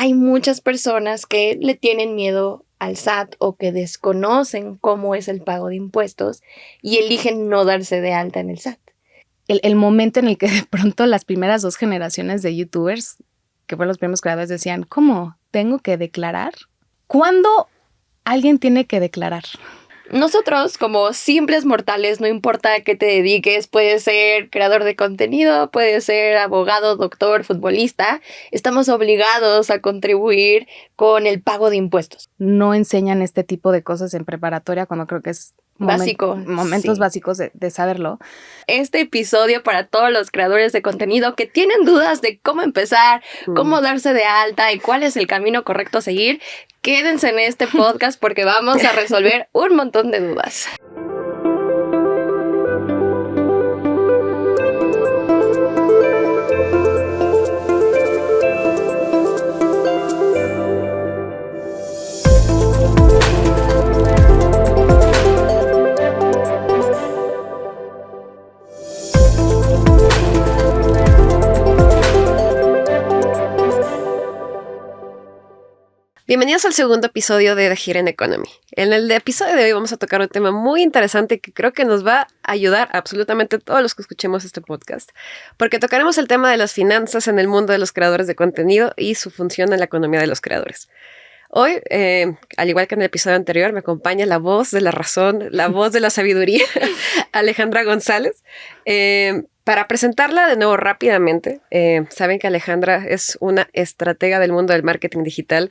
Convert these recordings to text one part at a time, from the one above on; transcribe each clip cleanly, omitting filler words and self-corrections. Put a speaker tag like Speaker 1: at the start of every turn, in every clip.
Speaker 1: hay muchas personas que le tienen miedo al SAT o que desconocen cómo es el pago de impuestos y eligen no darse de alta en el SAT.
Speaker 2: El momento en el que de pronto las primeras 2 generaciones de YouTubers, que fueron los primeros creadores, decían, ¿cómo? ¿Tengo que declarar? ¿Cuándo alguien tiene que declarar?
Speaker 1: Nosotros, como simples mortales, no importa a qué te dediques, puedes ser creador de contenido, puedes ser abogado, doctor, futbolista, estamos obligados a contribuir con el pago de impuestos.
Speaker 2: No enseñan este tipo de cosas en preparatoria cuando creo que es momentos
Speaker 1: sí.
Speaker 2: básicos de saberlo.
Speaker 1: Este episodio para todos los creadores de contenido que tienen dudas de cómo empezar, cómo darse de alta y cuál es el camino correcto a seguir, quédense en este podcast porque vamos a resolver un montón de dudas.
Speaker 3: Bienvenidos al segundo episodio de The Hidden Economy. En el episodio de hoy vamos a tocar un tema muy interesante que creo que nos va a ayudar a absolutamente todos los que escuchemos este podcast, porque tocaremos el tema de las finanzas en el mundo de los creadores de contenido y su función en la economía de los creadores. Hoy, al igual que en el episodio anterior, me acompaña la voz de la razón, la voz de la sabiduría, Alejandra González. Para presentarla de nuevo rápidamente, saben que Alejandra es una estratega del mundo del marketing digital.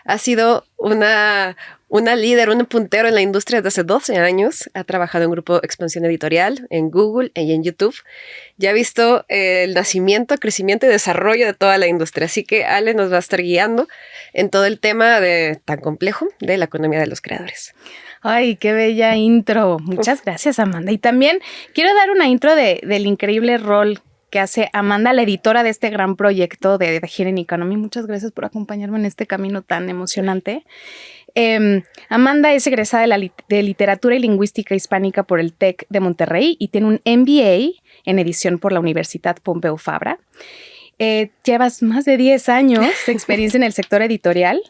Speaker 3: Ha sido una líder, un puntero en la industria desde hace 12 años. Ha trabajado en Grupo Expansión Editorial, en Google y en YouTube. Ya ha visto el nacimiento, crecimiento y desarrollo de toda la industria. Así que Ale nos va a estar guiando en todo el tema tan complejo de la economía de los creadores.
Speaker 2: Ay, qué bella intro. Muchas gracias, Amanda. Y también quiero dar una intro del increíble rol que hace Amanda, la editora de este gran proyecto de The Hidden Economy. Muchas gracias por acompañarme en este camino tan emocionante. Amanda es egresada de Literatura y Lingüística Hispánica por el TEC de Monterrey y tiene un MBA en edición por la Universidad Pompeu Fabra. Llevas más de 10 años de experiencia en el sector editorial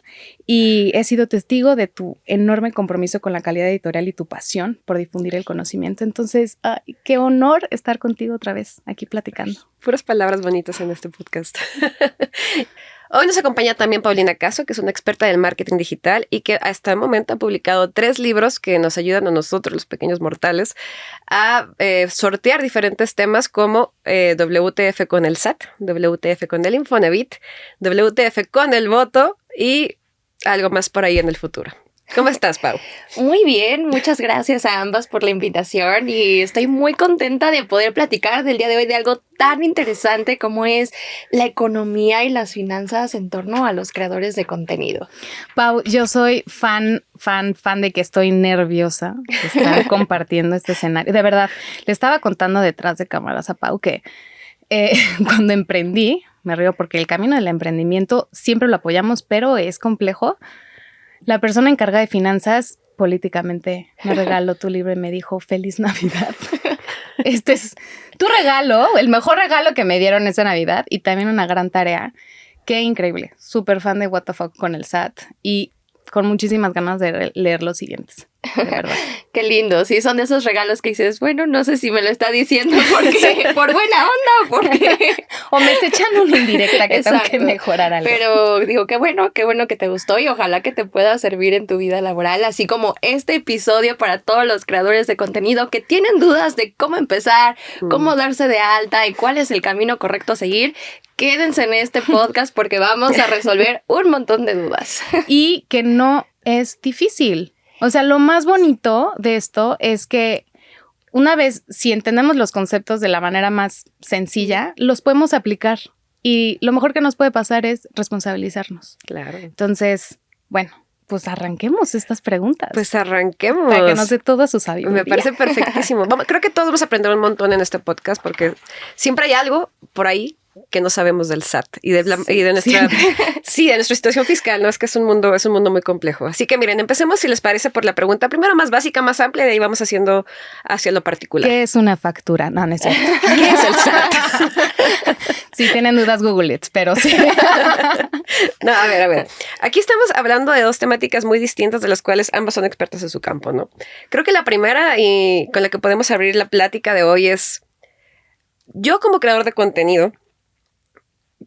Speaker 2: y he sido testigo de tu enorme compromiso con la calidad editorial y tu pasión por difundir el conocimiento. Entonces, qué honor estar contigo otra vez aquí platicando.
Speaker 3: Puras palabras bonitas en este podcast. Hoy nos acompaña también Paulina Caso, que es una experta del marketing digital y que hasta el momento ha publicado 3 libros que nos ayudan a nosotros, los pequeños mortales, a sortear diferentes temas como WTF con el SAT, WTF con el Infonavit, WTF con el voto y algo más por ahí en el futuro. ¿Cómo estás, Pau?
Speaker 1: Muy bien, muchas gracias a ambas por la invitación y estoy muy contenta de poder platicar del día de hoy de algo tan interesante como es la economía y las finanzas en torno a los creadores de contenido.
Speaker 2: Pau, yo soy fan de que estoy nerviosa de estar compartiendo este escenario. De verdad, le estaba contando detrás de cámaras a Pau que cuando emprendí, me río porque el camino del emprendimiento siempre lo apoyamos, pero es complejo. La persona encargada de finanzas políticamente me regaló tu libro y me dijo, ¡Feliz Navidad! Este es tu regalo, el mejor regalo que me dieron esa Navidad y también una gran tarea. Qué increíble. Súper fan de What the Fuck con el SAT y con muchísimas ganas de leer los siguientes. De verdad.
Speaker 1: Qué lindo. Sí, son de esos regalos que dices, bueno, no sé si me lo está diciendo porque por buena onda o porque...
Speaker 2: o me está echando una indirecta que
Speaker 1: Exacto.
Speaker 2: Tengo que mejorar algo.
Speaker 1: Pero digo, qué bueno que te gustó y ojalá que te pueda servir en tu vida laboral, así como este episodio para todos los creadores de contenido que tienen dudas de cómo empezar, cómo darse de alta y cuál es el camino correcto a seguir. Quédense en este podcast porque vamos a resolver un montón de dudas.
Speaker 2: Y que no es difícil. O sea, lo más bonito de esto es que una vez, si entendemos los conceptos de la manera más sencilla, los podemos aplicar. Y lo mejor que nos puede pasar es responsabilizarnos.
Speaker 3: Claro.
Speaker 2: Entonces, bueno, pues arranquemos estas preguntas.
Speaker 3: Pues arranquemos.
Speaker 2: Para que nos dé toda su sabiduría.
Speaker 3: Me parece perfectísimo. Creo que todos vamos a aprender un montón en este podcast porque siempre hay algo por ahí que no sabemos del SAT y de nuestra, sí, de nuestra situación fiscal, ¿no? Es que es un mundo muy complejo. Así que miren, empecemos, si les parece, por la pregunta primero más básica, más amplia, de ahí vamos haciendo hacia lo particular.
Speaker 2: ¿Qué es una factura? No, no es cierto.
Speaker 3: ¿Qué es el SAT?
Speaker 2: Si tienen dudas, Google it, pero sí.
Speaker 3: No, a ver. Aquí estamos hablando de dos temáticas muy distintas de las cuales ambas son expertas en su campo, ¿no? Creo que la primera y con la que podemos abrir la plática de hoy es, yo como creador de contenido,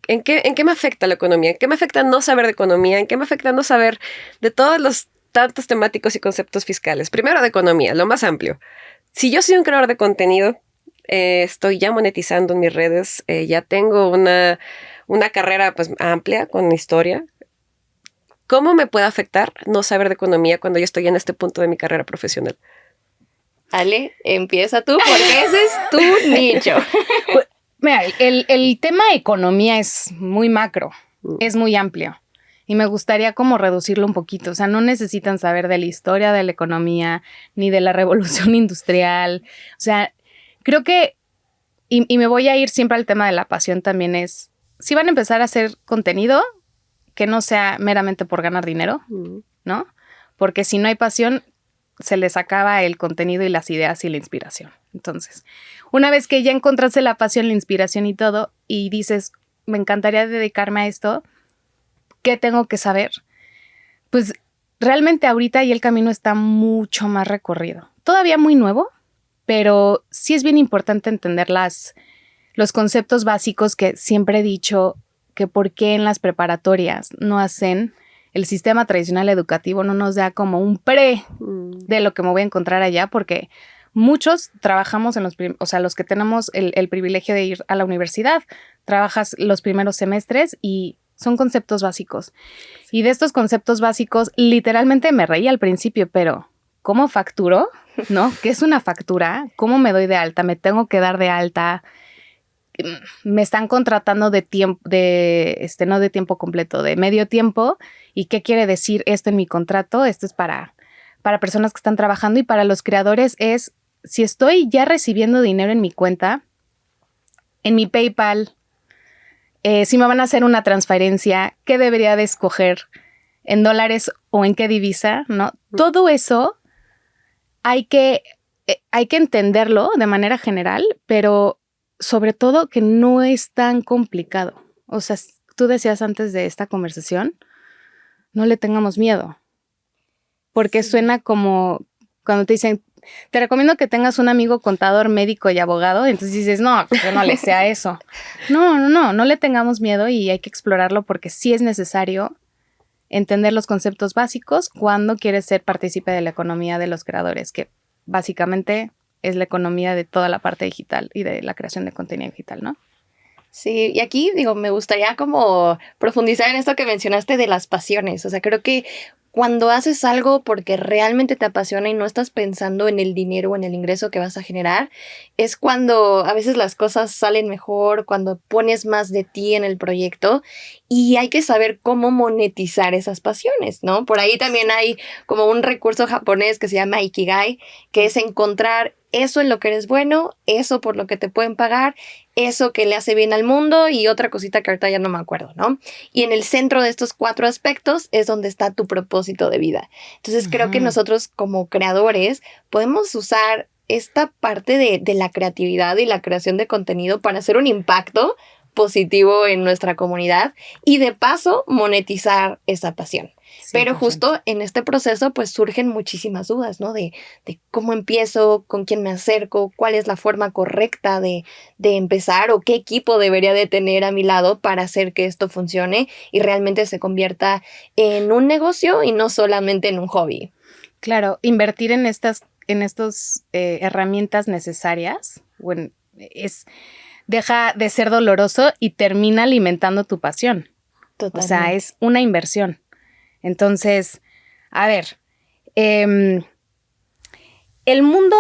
Speaker 3: ¿en qué me afecta la economía? ¿En qué me afecta no saber de economía? ¿En qué me afecta no saber de todos los tantos temáticos y conceptos fiscales? Primero de economía, lo más amplio. Si yo soy un creador de contenido, estoy ya monetizando en mis redes, ya tengo una carrera pues amplia con historia. ¿Cómo me puede afectar no saber de economía cuando yo estoy en este punto de mi carrera profesional?
Speaker 1: Ale, empieza tú porque ese es tu nicho.
Speaker 2: Mira, el tema economía es muy macro, es muy amplio. Y me gustaría como reducirlo un poquito. O sea, no necesitan saber de la historia de la economía, ni de la revolución industrial. O sea, creo que, y me voy a ir siempre al tema de la pasión también, es, si van a empezar a hacer contenido, que no sea meramente por ganar dinero, ¿no? Porque si no hay pasión, se les acaba el contenido y las ideas y la inspiración. Entonces, una vez que ya encontraste la pasión, la inspiración y todo, y dices, me encantaría dedicarme a esto, ¿qué tengo que saber? Pues realmente ahorita ya el camino está mucho más recorrido. Todavía muy nuevo, pero sí es bien importante entender los conceptos básicos que siempre he dicho, que por qué en las preparatorias no hacen, el sistema tradicional educativo no nos da como un de lo que me voy a encontrar allá, porque muchos trabajamos en los que tenemos el privilegio de ir a la universidad, trabajas los primeros semestres y son conceptos básicos. Y de estos conceptos básicos, literalmente me reí al principio, pero ¿cómo facturo? ¿No? ¿Qué es una factura? ¿Cómo me doy de alta? ¿Me tengo que dar de alta? Me están contratando de tiempo, no de tiempo completo, de medio tiempo. ¿Y qué quiere decir esto en mi contrato? Esto es para personas que están trabajando, y para los creadores es, si estoy ya recibiendo dinero en mi cuenta, en mi PayPal, si me van a hacer una transferencia, ¿qué debería de escoger? ¿En dólares o en qué divisa? ¿No? Todo eso hay que entenderlo de manera general, pero sobre todo que no es tan complicado. O sea, tú decías antes de esta conversación, no le tengamos miedo, porque suena como cuando te dicen, te recomiendo que tengas un amigo contador, médico y abogado, entonces dices, no, yo no le sé a eso. No le tengamos miedo, y hay que explorarlo porque sí es necesario entender los conceptos básicos cuando quieres ser partícipe de la economía de los creadores, que básicamente es la economía de toda la parte digital y de la creación de contenido digital, ¿no?
Speaker 1: Sí, y aquí me gustaría como profundizar en esto que mencionaste de las pasiones. O sea, creo que cuando haces algo porque realmente te apasiona y no estás pensando en el dinero o en el ingreso que vas a generar, es cuando a veces las cosas salen mejor, cuando pones más de ti en el proyecto, y hay que saber cómo monetizar esas pasiones, ¿no? Por ahí también hay como un recurso japonés que se llama Ikigai, que es encontrar eso en lo que eres bueno, eso por lo que te pueden pagar, eso que le hace bien al mundo y otra cosita que ahorita ya no me acuerdo, ¿no? Y en el centro de estos 4 aspectos es donde está tu propósito de vida. Entonces creo que nosotros como creadores podemos usar esta parte de la creatividad y la creación de contenido para hacer un impacto positivo en nuestra comunidad y de paso monetizar esa pasión. 100%. Pero justo en este proceso pues surgen muchísimas dudas, ¿no? De cómo empiezo, con quién me acerco, cuál es la forma correcta de empezar o qué equipo debería de tener a mi lado para hacer que esto funcione y realmente se convierta en un negocio y no solamente en un hobby.
Speaker 2: Claro, invertir en estas herramientas necesarias, deja de ser doloroso y termina alimentando tu pasión. Totalmente. O sea, es una inversión. Entonces, a ver, el mundo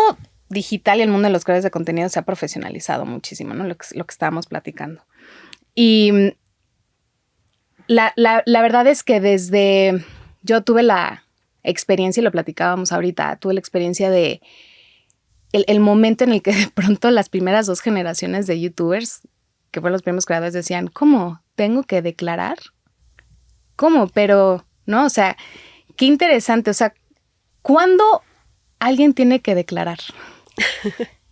Speaker 2: digital y el mundo de los creadores de contenido se ha profesionalizado muchísimo, ¿no? Lo que estábamos platicando. Y la verdad es que yo tuve la experiencia, y lo platicábamos ahorita, tuve la experiencia de el momento en el que de pronto las primeras 2 generaciones de youtubers que fueron los primeros creadores, decían, ¿cómo? ¿Tengo que declarar? ¿Cómo? Pero, ¿no? O sea, qué interesante. O sea, ¿cuándo alguien tiene que declarar?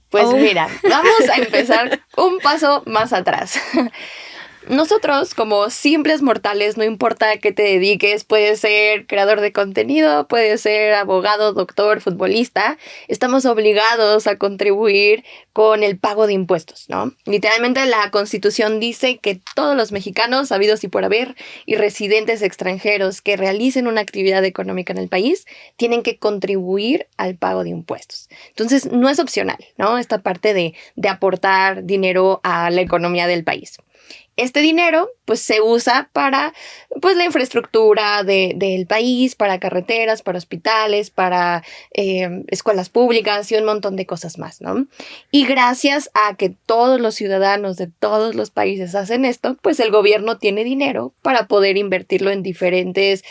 Speaker 1: Pues mira, vamos a empezar un paso más atrás. Nosotros, como simples mortales, no importa a qué te dediques, puedes ser creador de contenido, puedes ser abogado, doctor, futbolista, estamos obligados a contribuir con el pago de impuestos, ¿no? Literalmente la Constitución dice que todos los mexicanos, habidos y por haber, y residentes extranjeros que realicen una actividad económica en el país, tienen que contribuir al pago de impuestos. Entonces, no es opcional, ¿no? Esta parte de aportar dinero a la economía del país. Este dinero, pues, se usa para, pues, la infraestructura del país, para carreteras, para hospitales, para escuelas públicas y un montón de cosas más, ¿no? Y gracias a que todos los ciudadanos de todos los países hacen esto, pues el gobierno tiene dinero para poder invertirlo en diferentes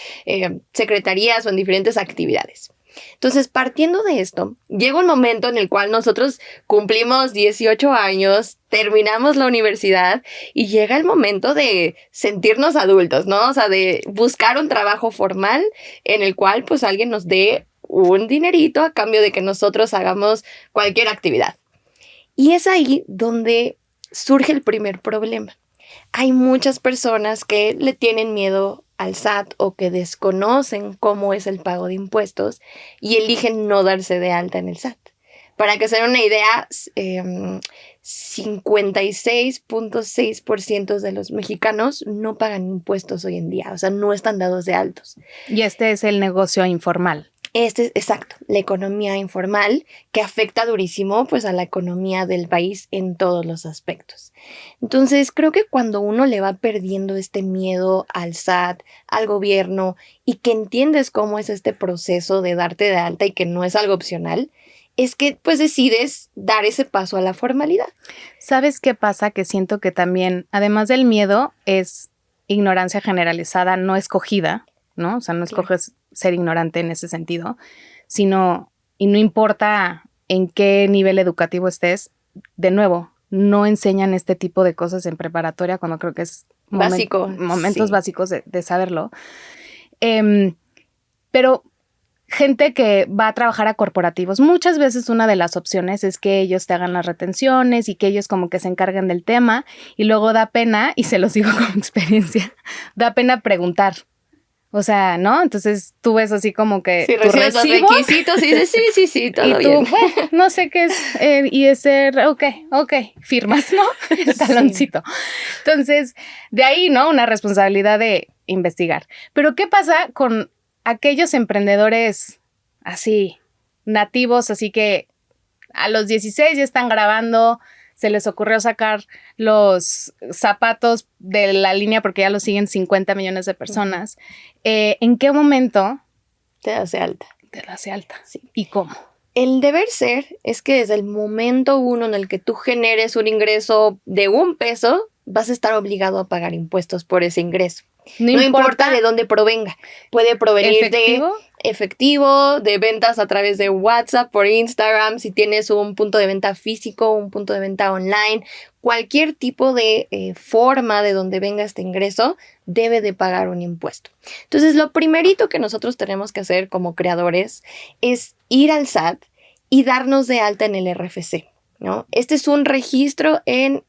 Speaker 1: secretarías o en diferentes actividades. Entonces, partiendo de esto, llega un momento en el cual nosotros cumplimos 18 años, terminamos la universidad y llega el momento de sentirnos adultos, ¿no? O sea, de buscar un trabajo formal en el cual pues alguien nos dé un dinerito a cambio de que nosotros hagamos cualquier actividad. Y es ahí donde surge el primer problema. Hay muchas personas que le tienen miedo al SAT o que desconocen cómo es el pago de impuestos y eligen no darse de alta en el SAT. Para que se den una idea, 56.6% de los mexicanos no pagan impuestos hoy en día, o sea, no están dados de altos.
Speaker 2: Y este es el negocio informal.
Speaker 1: Exacto, la economía informal que afecta durísimo pues a la economía del país en todos los aspectos. Entonces creo que cuando uno le va perdiendo este miedo al SAT, al gobierno y que entiendes cómo es este proceso de darte de alta y que no es algo opcional, es que pues decides dar ese paso a la formalidad.
Speaker 2: ¿Sabes qué pasa? Que siento que también, además del miedo, es ignorancia generalizada, no escogida, ¿no? O sea, no escoges ser ignorante en ese sentido, sino, y no importa en qué nivel educativo estés, de nuevo, no enseñan este tipo de cosas en preparatoria cuando creo que es momentos básicos de saberlo. Pero gente que va a trabajar a corporativos, muchas veces una de las opciones es que ellos te hagan las retenciones y que ellos como que se encarguen del tema y luego da pena, y se los digo con experiencia, da pena preguntar. O sea, ¿no? Entonces tú ves así como que
Speaker 1: si recibes los requisitos y dices, sí, todo
Speaker 2: y tú,
Speaker 1: bien.
Speaker 2: Bueno, no sé qué es, y es ser, ok, firmas, ¿no? El taloncito. Entonces, de ahí, ¿no? Una responsabilidad de investigar. Pero ¿qué pasa con aquellos emprendedores así, nativos, así que a los 16 ya están grabando, se les ocurrió sacar los zapatos de la línea porque ya lo siguen 50 millones de personas? ¿En qué momento
Speaker 1: te das de alta?
Speaker 2: Te das de alta.
Speaker 1: Sí.
Speaker 2: ¿Y cómo?
Speaker 1: El deber ser es que desde el momento uno en el que tú generes un ingreso de $1, vas a estar obligado a pagar impuestos por ese ingreso. No importa de dónde provenga. Puede provenir de efectivo, de ventas a través de WhatsApp, por Instagram, si tienes un punto de venta físico, un punto de venta online, cualquier tipo de forma de donde venga este ingreso, debe de pagar un impuesto. Entonces, lo primerito que nosotros tenemos que hacer como creadores es ir al SAT y darnos de alta en el RFC, ¿no? Este es un registro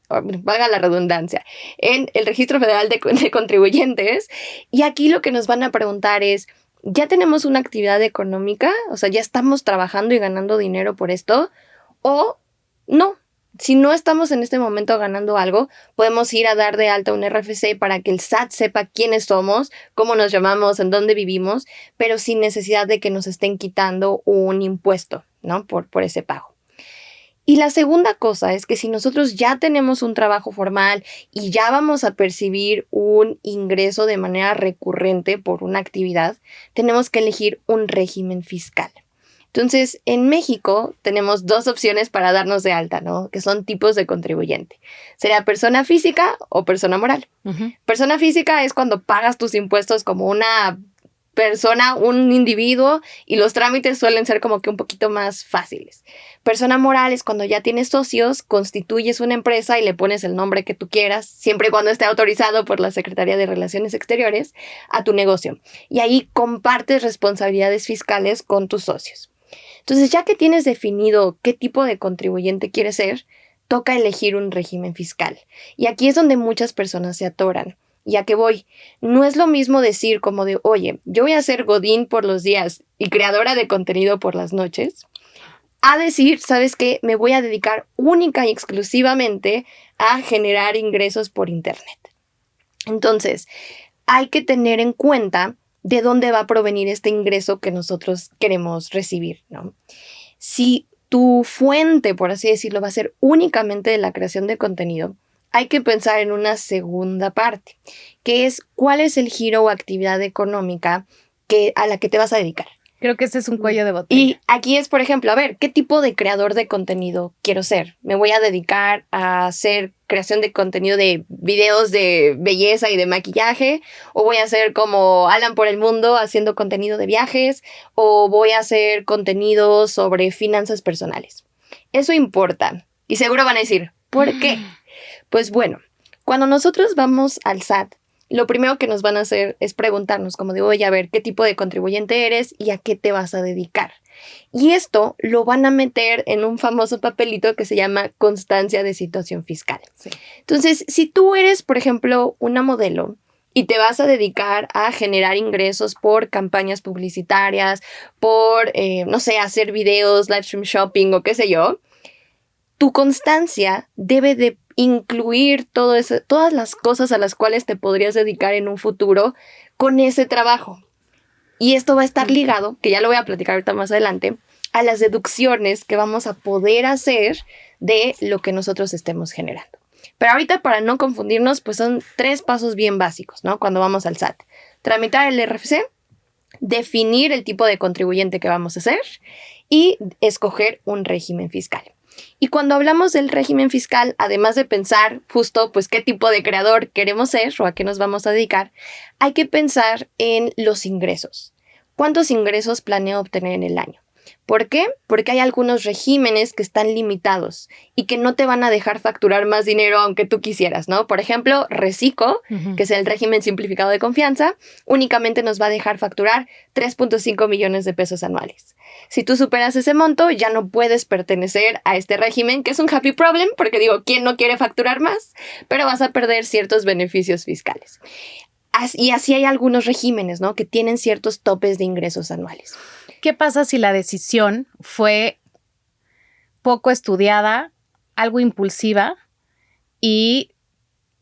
Speaker 1: valga la redundancia, en el Registro Federal de Contribuyentes, y aquí lo que nos van a preguntar es, ¿ya tenemos una actividad económica? O sea, ¿ya estamos trabajando y ganando dinero por esto? ¿O no? Si no estamos en este momento ganando algo, podemos ir a dar de alta un RFC para que el SAT sepa quiénes somos, cómo nos llamamos, en dónde vivimos, pero sin necesidad de que nos estén quitando un impuesto, ¿no? Por ese pago. Y la segunda cosa es que si nosotros ya tenemos un trabajo formal y ya vamos a percibir un ingreso de manera recurrente por una actividad, tenemos que elegir un régimen fiscal. Entonces, en México tenemos 2 opciones para darnos de alta, ¿no? Que son tipos de contribuyente. Sería persona física o persona moral. Uh-huh. Persona física es cuando pagas tus impuestos como una persona, un individuo, y los trámites suelen ser como que un poquito más fáciles. Persona moral es cuando ya tienes socios, constituyes una empresa y le pones el nombre que tú quieras, siempre y cuando esté autorizado por la Secretaría de Relaciones Exteriores, a tu negocio. Y ahí compartes responsabilidades fiscales con tus socios. Entonces, ya que tienes definido qué tipo de contribuyente quieres ser, toca elegir un régimen fiscal. Y aquí es donde muchas personas se atoran. ¿Y a qué voy? No es lo mismo decir como de, oye, yo voy a ser godín por los días y creadora de contenido por las noches, a decir, ¿sabes qué? Me voy a dedicar única y exclusivamente a generar ingresos por internet. Entonces, hay que tener en cuenta de dónde va a provenir este ingreso que nosotros queremos recibir, ¿no? Si tu fuente, por así decirlo, va a ser únicamente de la creación de contenido, hay que pensar en una segunda parte, que es cuál es el giro o actividad económica a la que te vas a dedicar.
Speaker 2: Creo que ese es un cuello de botella.
Speaker 1: Y aquí es, por ejemplo, a ver, ¿qué tipo de creador de contenido quiero ser? ¿Me voy a dedicar a hacer creación de contenido de videos de belleza y de maquillaje? ¿O voy a hacer como Alan por el mundo haciendo contenido de viajes? ¿O voy a hacer contenido sobre finanzas personales? Eso importa. Y seguro van a decir, ¿por qué? Pues bueno, cuando nosotros vamos al SAT, lo primero que nos van a hacer es preguntarnos como de, oye, a ver, ¿qué tipo de contribuyente eres y a qué te vas a dedicar? Y esto lo van a meter en un famoso papelito que se llama constancia de situación fiscal.
Speaker 2: Sí.
Speaker 1: Entonces, si tú eres, por ejemplo, una modelo y te vas a dedicar a generar ingresos por campañas publicitarias, por, no sé, hacer videos, live stream shopping o qué sé yo, tu constancia debe de incluir todas las cosas a las cuales te podrías dedicar en un futuro con ese trabajo. Y esto va a estar ligado, que ya lo voy a platicar ahorita más adelante, a las deducciones que vamos a poder hacer de lo que nosotros estemos generando. Pero ahorita, para no confundirnos, pues son 3 pasos bien básicos, ¿no? Cuando vamos al SAT. Tramitar el RFC, definir el tipo de contribuyente que vamos a hacer y escoger un régimen fiscal. Y cuando hablamos del régimen fiscal, además de pensar justo pues qué tipo de creador queremos ser o a qué nos vamos a dedicar, hay que pensar en los ingresos. ¿Cuántos ingresos planeo obtener en el año? ¿Por qué? Porque hay algunos regímenes que están limitados y que no te van a dejar facturar más dinero aunque tú quisieras, ¿no? Por ejemplo, Recico, que es el régimen simplificado de confianza, únicamente nos va a dejar facturar 3.5 millones de pesos anuales. Si tú superas ese monto, ya no puedes pertenecer a este régimen, que es un happy problem, porque digo, ¿quién no quiere facturar más? Pero vas a perder ciertos beneficios fiscales. Y así hay algunos regímenes, ¿no? Que tienen ciertos topes de ingresos anuales.
Speaker 2: ¿Qué pasa si la decisión fue poco estudiada, algo impulsiva y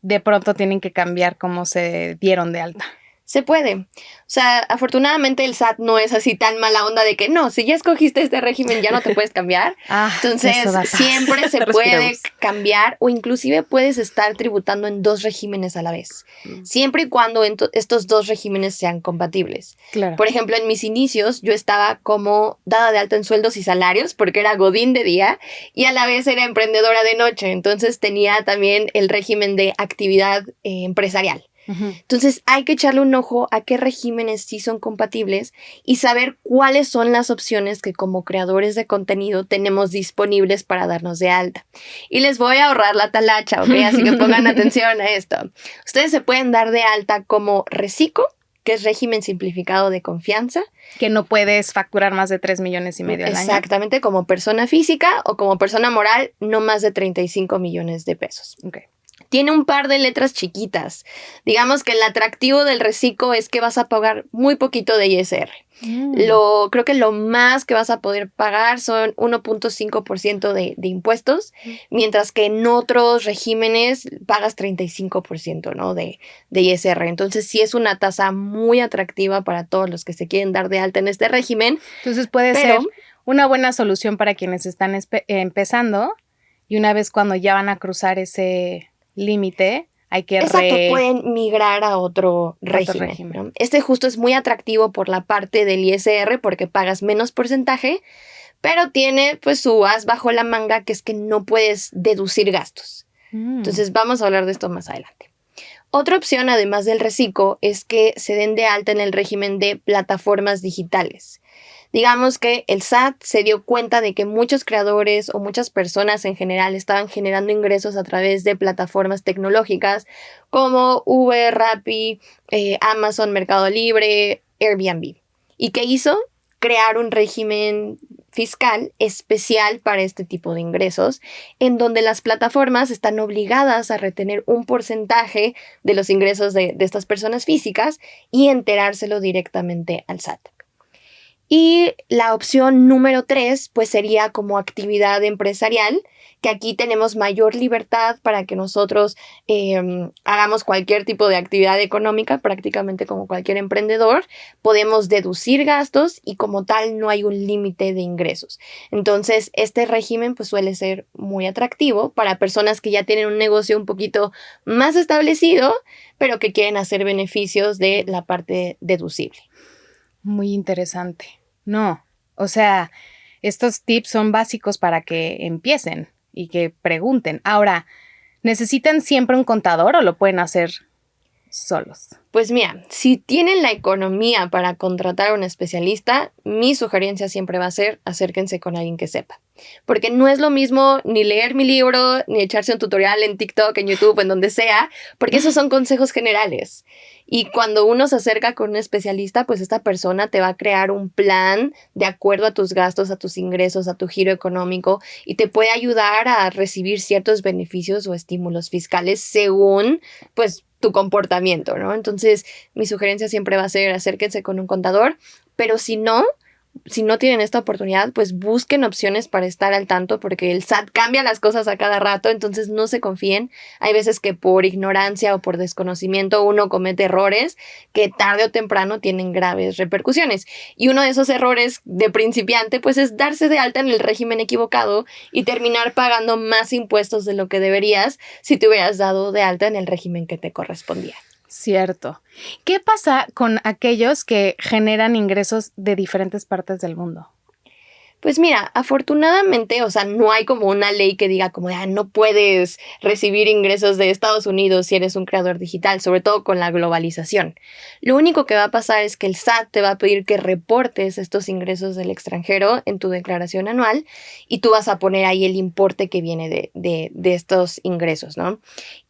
Speaker 2: de pronto tienen que cambiar cómo se dieron de alta?
Speaker 1: Se puede. O sea, afortunadamente el SAT no es así tan mala onda de que no, si ya escogiste este régimen ya no te puedes cambiar. Entonces, siempre se puede cambiar o inclusive puedes estar tributando en 2 regímenes a la vez. Siempre y cuando estos 2 regímenes sean compatibles.
Speaker 2: Claro.
Speaker 1: Por ejemplo, en mis inicios yo estaba como dada de alta en sueldos y salarios porque era godín de día y a la vez era emprendedora de noche. Entonces tenía también el régimen de actividad empresarial. Entonces hay que echarle un ojo a qué regímenes sí son compatibles y saber cuáles son las opciones que como creadores de contenido tenemos disponibles para darnos de alta. Y les voy a ahorrar la talacha, ¿ok? Así que pongan atención a esto. Ustedes se pueden dar de alta como Recico, que es régimen simplificado de confianza.
Speaker 2: Que no puedes facturar más de 3 millones y medio al año.
Speaker 1: Exactamente, como persona física o como persona moral, no más de 35 millones de pesos.
Speaker 2: Okay.
Speaker 1: Tiene un par de letras chiquitas. Digamos que el atractivo del Recico es que vas a pagar muy poquito de ISR. Creo que lo más que vas a poder pagar son 1.5% de impuestos, mientras que en otros regímenes pagas 35%, ¿no? de ISR. Entonces sí es una tasa muy atractiva para todos los que se quieren dar de alta en este régimen.
Speaker 2: Entonces puede ser una buena solución para quienes están empezando y una vez cuando ya van a cruzar ese límite, hay que
Speaker 1: pueden migrar a otro régimen. ¿No? Este justo es muy atractivo por la parte del ISR porque pagas menos porcentaje, pero tiene pues su as bajo la manga, que es que no puedes deducir gastos. Entonces vamos a hablar de esto más adelante. Otra opción, además del reciclo, es que se den de alta en el régimen de plataformas digitales. Digamos que el SAT se dio cuenta de que muchos creadores o muchas personas en general estaban generando ingresos a través de plataformas tecnológicas como Uber, Rappi, Amazon, Mercado Libre, Airbnb. ¿Y qué hizo? Crear un régimen fiscal especial para este tipo de ingresos, en donde las plataformas están obligadas a retener un porcentaje de los ingresos de estas personas físicas y enterárselo directamente al SAT. Y la opción número 3, pues sería como actividad empresarial, que aquí tenemos mayor libertad para que nosotros hagamos cualquier tipo de actividad económica, prácticamente como cualquier emprendedor. Podemos deducir gastos y como tal no hay un límite de ingresos. Entonces, este régimen pues suele ser muy atractivo para personas que ya tienen un negocio un poquito más establecido, pero que quieren hacer beneficios de la parte deducible.
Speaker 2: Muy interesante. No, o sea, estos tips son básicos para que empiecen y que pregunten. Ahora, ¿necesitan siempre un contador o lo pueden hacer solos?
Speaker 1: Pues mira, si tienen la economía para contratar a un especialista, mi sugerencia siempre va a ser acérquense con alguien que sepa. Porque no es lo mismo ni leer mi libro, ni echarse un tutorial en TikTok, en YouTube, en donde sea, porque esos son consejos generales. Y cuando uno se acerca con un especialista, pues esta persona te va a crear un plan de acuerdo a tus gastos, a tus ingresos, a tu giro económico y te puede ayudar a recibir ciertos beneficios o estímulos fiscales según, pues, tu comportamiento, ¿no? Entonces, mi sugerencia siempre va a ser acérquense con un contador, pero si no tienen esta oportunidad, pues busquen opciones para estar al tanto porque el SAT cambia las cosas a cada rato, entonces no se confíen. Hay veces que por ignorancia o por desconocimiento uno comete errores que tarde o temprano tienen graves repercusiones. Y uno de esos errores de principiante pues es darse de alta en el régimen equivocado y terminar pagando más impuestos de lo que deberías si te hubieras dado de alta en el régimen que te correspondía.
Speaker 2: Cierto. ¿Qué pasa con aquellos que generan ingresos de diferentes partes del mundo?
Speaker 1: Pues mira, afortunadamente, o sea, no hay como una ley que diga como no puedes recibir ingresos de Estados Unidos si eres un creador digital, sobre todo con la globalización. Lo único que va a pasar es que el SAT te va a pedir que reportes estos ingresos del extranjero en tu declaración anual y tú vas a poner ahí el importe que viene de estos ingresos, ¿no?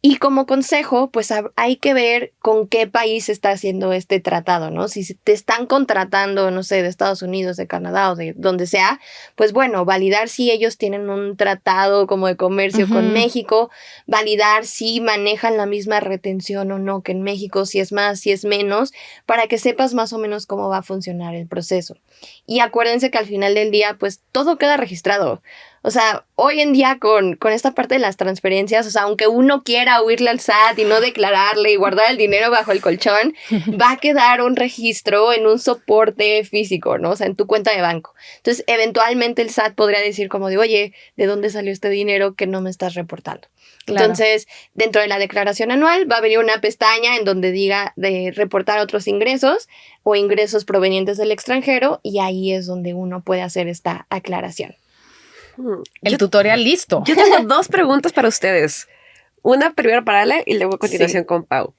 Speaker 1: Y como consejo, pues hay que ver con qué país está haciendo este tratado, ¿no? Si te están contratando, no sé, de Estados Unidos, de Canadá o de donde sea, pues bueno, validar si ellos tienen un tratado como de comercio con México, validar si manejan la misma retención o no que en México, si es más, si es menos, para que sepas más o menos cómo va a funcionar el proceso. Y acuérdense que al final del día, pues todo queda registrado. O sea, hoy en día con esta parte de las transferencias, o sea, aunque uno quiera huirle al SAT y no declararle y guardar el dinero bajo el colchón, va a quedar un registro en un soporte físico, ¿no? O sea, en tu cuenta de banco. Entonces, eventualmente el SAT podría decir como de, oye, ¿de dónde salió este dinero que no me estás reportando? Claro. Entonces, dentro de la declaración anual va a venir una pestaña en donde diga de reportar otros ingresos o ingresos provenientes del extranjero y ahí es donde uno puede hacer esta aclaración.
Speaker 2: El tutorial listo.
Speaker 3: Yo tengo 2 preguntas para ustedes. Una primero para Ale y luego a continuación con Pau.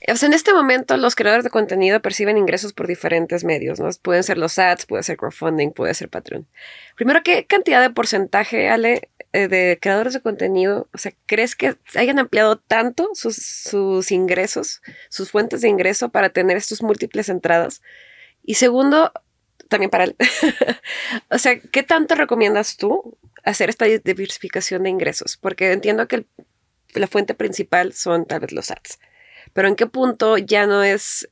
Speaker 3: O sea, en este momento los creadores de contenido perciben ingresos por diferentes medios, ¿no? Pueden ser los ads, puede ser crowdfunding, puede ser Patreon. Primero, ¿qué cantidad de porcentaje, Ale, de creadores de contenido, o sea, crees que hayan ampliado tanto sus ingresos, sus fuentes de ingreso para tener estos múltiples entradas? Y segundo, también para él. O sea, ¿qué tanto recomiendas tú hacer esta diversificación de ingresos? Porque entiendo que la fuente principal son tal vez los ads. Pero ¿en qué punto ya no es,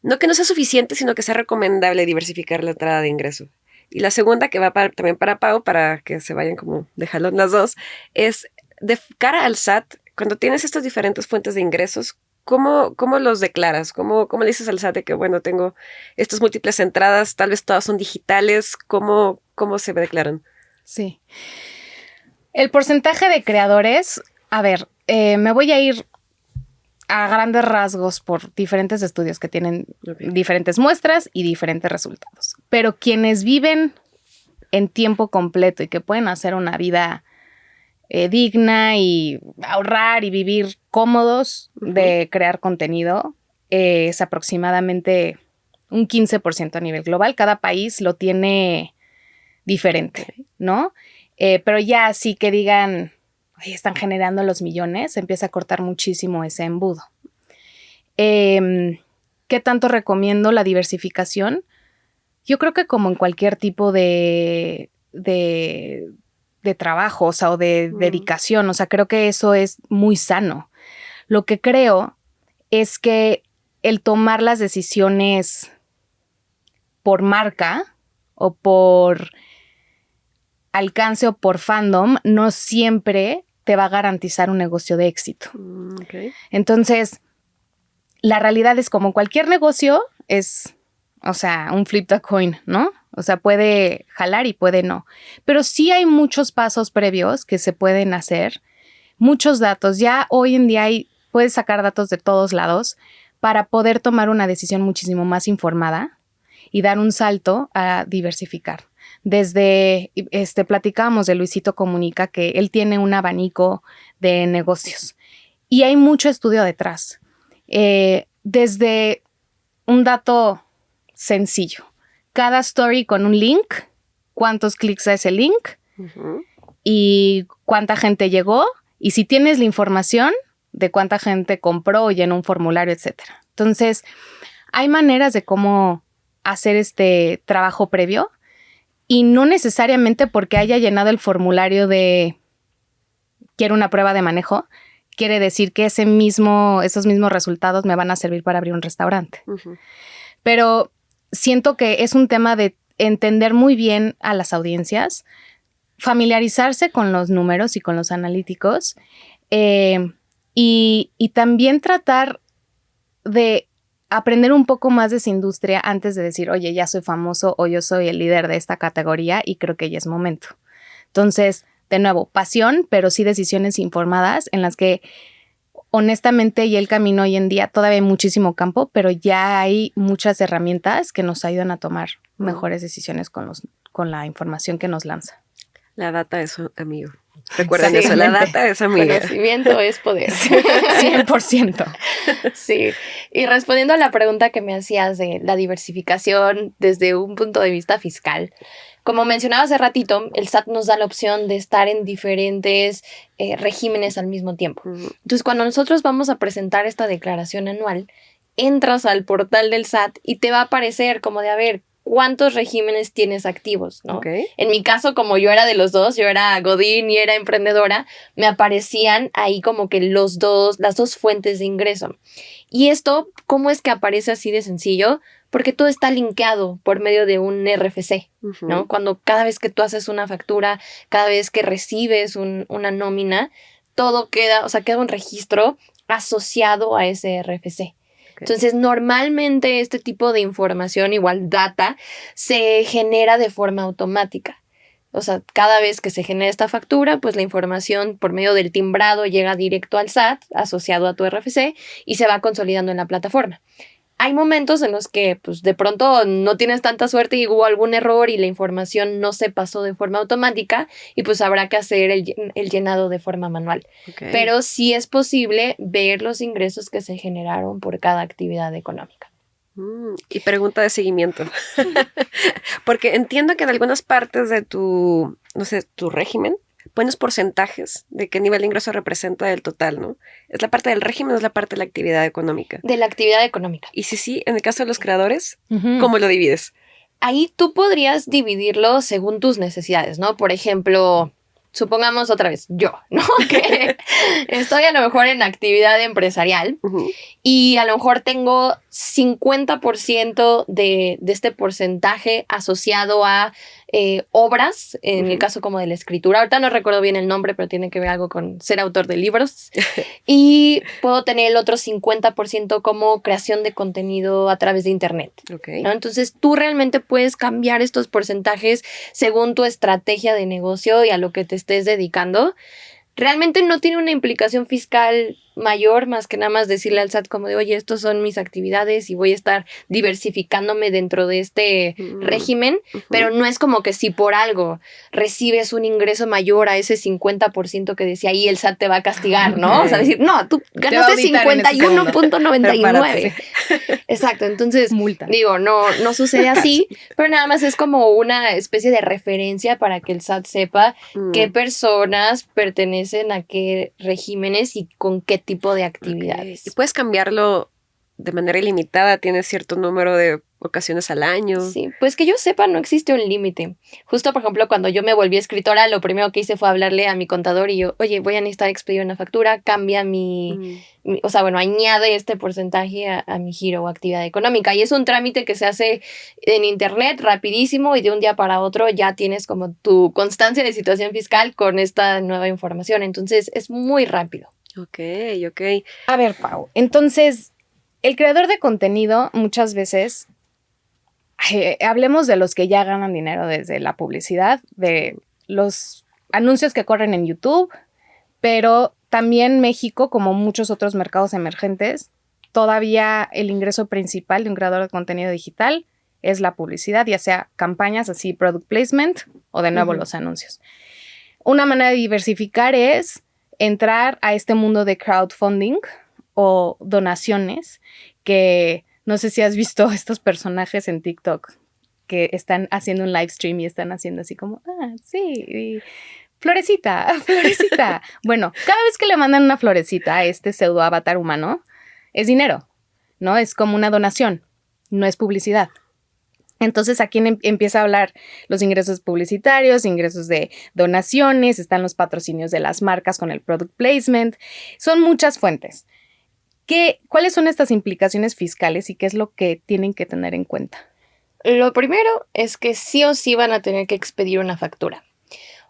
Speaker 3: no que no sea suficiente, sino que sea recomendable diversificar la entrada de ingreso? Y la segunda, que va también para Pau, para que se vayan como de jalón las dos, es de cara al SAT, cuando tienes estas diferentes fuentes de ingresos, ¿cómo los declaras? ¿Cómo le dices al SAT de que, bueno, tengo estas múltiples entradas, tal vez todas son digitales? ¿Cómo se declaran?
Speaker 2: Sí. El porcentaje de creadores, a ver, me voy a ir a grandes rasgos por diferentes estudios que tienen diferentes muestras y diferentes resultados. Pero quienes viven en tiempo completo y que pueden hacer una vida digna y ahorrar y vivir cómodos de crear contenido es aproximadamente un 15% a nivel global. Cada país lo tiene diferente, ¿no? Pero ya así que digan, "Ay, están generando los millones", empieza a cortar muchísimo ese embudo. ¿Qué tanto recomiendo la diversificación? Yo creo que como en cualquier tipo de trabajo, o sea, o de dedicación, o sea, creo que eso es muy sano. Lo que creo es que el tomar las decisiones por marca o por alcance o por fandom no siempre te va a garantizar un negocio de éxito.
Speaker 3: Okay.
Speaker 2: Entonces, la realidad es como cualquier negocio es, o sea, un flip the coin, ¿no? O sea, puede jalar y puede no. Pero sí hay muchos pasos previos que se pueden hacer, muchos datos. Ya hoy en día puedes sacar datos de todos lados para poder tomar una decisión muchísimo más informada y dar un salto a diversificar. Desde, platicábamos de Luisito Comunica, que él tiene un abanico de negocios y hay mucho estudio detrás. Desde un dato sencillo, cada story con un link, cuántos clics a ese link y cuánta gente llegó, y si tienes la información de cuánta gente compró o llenó un formulario, etcétera. Entonces, hay maneras de cómo hacer este trabajo previo, y no necesariamente porque haya llenado el formulario de quiero una prueba de manejo, quiere decir que esos mismos resultados me van a servir para abrir un restaurante. Pero siento que es un tema de entender muy bien a las audiencias, familiarizarse con los números y con los analíticos, y también tratar de aprender un poco más de esa industria antes de decir, oye, ya soy famoso o yo soy el líder de esta categoría y creo que ya es momento. Entonces, de nuevo, pasión, pero sí decisiones informadas en las que honestamente y el camino hoy en día todavía hay muchísimo campo, pero ya hay muchas herramientas que nos ayudan a tomar mejores decisiones con la información que nos lanza.
Speaker 3: La data es amigo. Recuerden eso, la data es amiga.
Speaker 1: Conocimiento es poder.
Speaker 2: 100%.
Speaker 1: Sí. Y respondiendo a la pregunta que me hacías de la diversificación desde un punto de vista fiscal, como mencionaba hace ratito, el SAT nos da la opción de estar en diferentes regímenes al mismo tiempo. Entonces, cuando nosotros vamos a presentar esta declaración anual, entras al portal del SAT y te va a aparecer como de, a ver, ¿cuántos regímenes tienes activos? ¿No?
Speaker 3: Okay.
Speaker 1: En mi caso, como yo era de los dos, yo era godín y era emprendedora, me aparecían ahí como que las dos fuentes de ingreso. Y esto, ¿cómo es que aparece así de sencillo? Porque todo está linkeado por medio de un RFC, ¿no? Cuando cada vez que tú haces una factura, cada vez que recibes una nómina, todo queda un registro asociado a ese RFC. Entonces, normalmente este tipo de información, igual data, se genera de forma automática. O sea, cada vez que se genera esta factura, pues la información por medio del timbrado llega directo al SAT, asociado a tu RFC, y se va consolidando en la plataforma. Hay momentos en los que pues de pronto no tienes tanta suerte y hubo algún error y la información no se pasó de forma automática y pues habrá que hacer el llenado de forma manual. Okay. Pero sí es posible ver los ingresos que se generaron por cada actividad económica.
Speaker 3: Y pregunta de seguimiento. Porque entiendo que en algunas partes de tu régimen pones porcentajes de qué nivel de ingreso representa del total, ¿no? ¿Es la parte del régimen o es la parte de la actividad económica?
Speaker 1: De la actividad económica.
Speaker 3: Y sí, en el caso de los creadores, ¿cómo lo divides?
Speaker 1: Ahí tú podrías dividirlo según tus necesidades, ¿no? Por ejemplo, supongamos otra vez, yo, ¿no? Que estoy a lo mejor en actividad empresarial y a lo mejor tengo 50% de este porcentaje asociado a obras, en el caso como de la escritura. Ahorita no recuerdo bien el nombre, pero tiene que ver algo con ser autor de libros. Y puedo tener el otro 50% como creación de contenido a través de internet.
Speaker 3: Okay.
Speaker 1: ¿No? Entonces, tú realmente puedes cambiar estos porcentajes según tu estrategia de negocio y a lo que te estés dedicando. Realmente no tiene una implicación fiscal mayor más que nada más decirle al SAT como de, oye, estos son mis actividades y voy a estar diversificándome dentro de este régimen, pero no es como que si por algo recibes un ingreso mayor a ese 50% que decía ahí, el SAT te va a castigar, ¿no? O sea, decir, no, tú ganaste 51.99. Exacto, entonces, digo, no sucede así, pero nada más es como una especie de referencia para que el SAT sepa qué personas pertenecen a qué regímenes y con qué tipo de actividades.
Speaker 3: Okay. Y puedes cambiarlo de manera ilimitada, tienes cierto número de ocasiones al año.
Speaker 1: Sí, pues que yo sepa, no existe un límite. Justo, por ejemplo, cuando yo me volví escritora, lo primero que hice fue hablarle a mi contador y yo, oye, voy a necesitar expedir una factura, cambia o sea, bueno, añade este porcentaje a mi giro o actividad económica. Y es un trámite que se hace en internet rapidísimo y de un día para otro ya tienes como tu constancia de situación fiscal con esta nueva información. Entonces, es muy rápido.
Speaker 3: Ok.
Speaker 2: A ver, Pau, entonces, el creador de contenido muchas veces, hablemos de los que ya ganan dinero desde la publicidad, de los anuncios que corren en YouTube, pero también México, como muchos otros mercados emergentes, todavía el ingreso principal de un creador de contenido digital es la publicidad, ya sea campañas así, product placement o de nuevo los anuncios. Una manera de diversificar es entrar a este mundo de crowdfunding o donaciones, que no sé si has visto estos personajes en TikTok que están haciendo un live stream y están haciendo así como, sí, florecita. Bueno, cada vez que le mandan una florecita a este pseudo avatar humano, es dinero, ¿no? Es como una donación, no es publicidad. Entonces aquí empieza a hablar los ingresos publicitarios, ingresos de donaciones, están los patrocinios de las marcas con el product placement, son muchas fuentes. ¿Cuáles son estas implicaciones fiscales y qué es lo que tienen que tener en cuenta?
Speaker 1: Lo primero es que sí o sí van a tener que expedir una factura.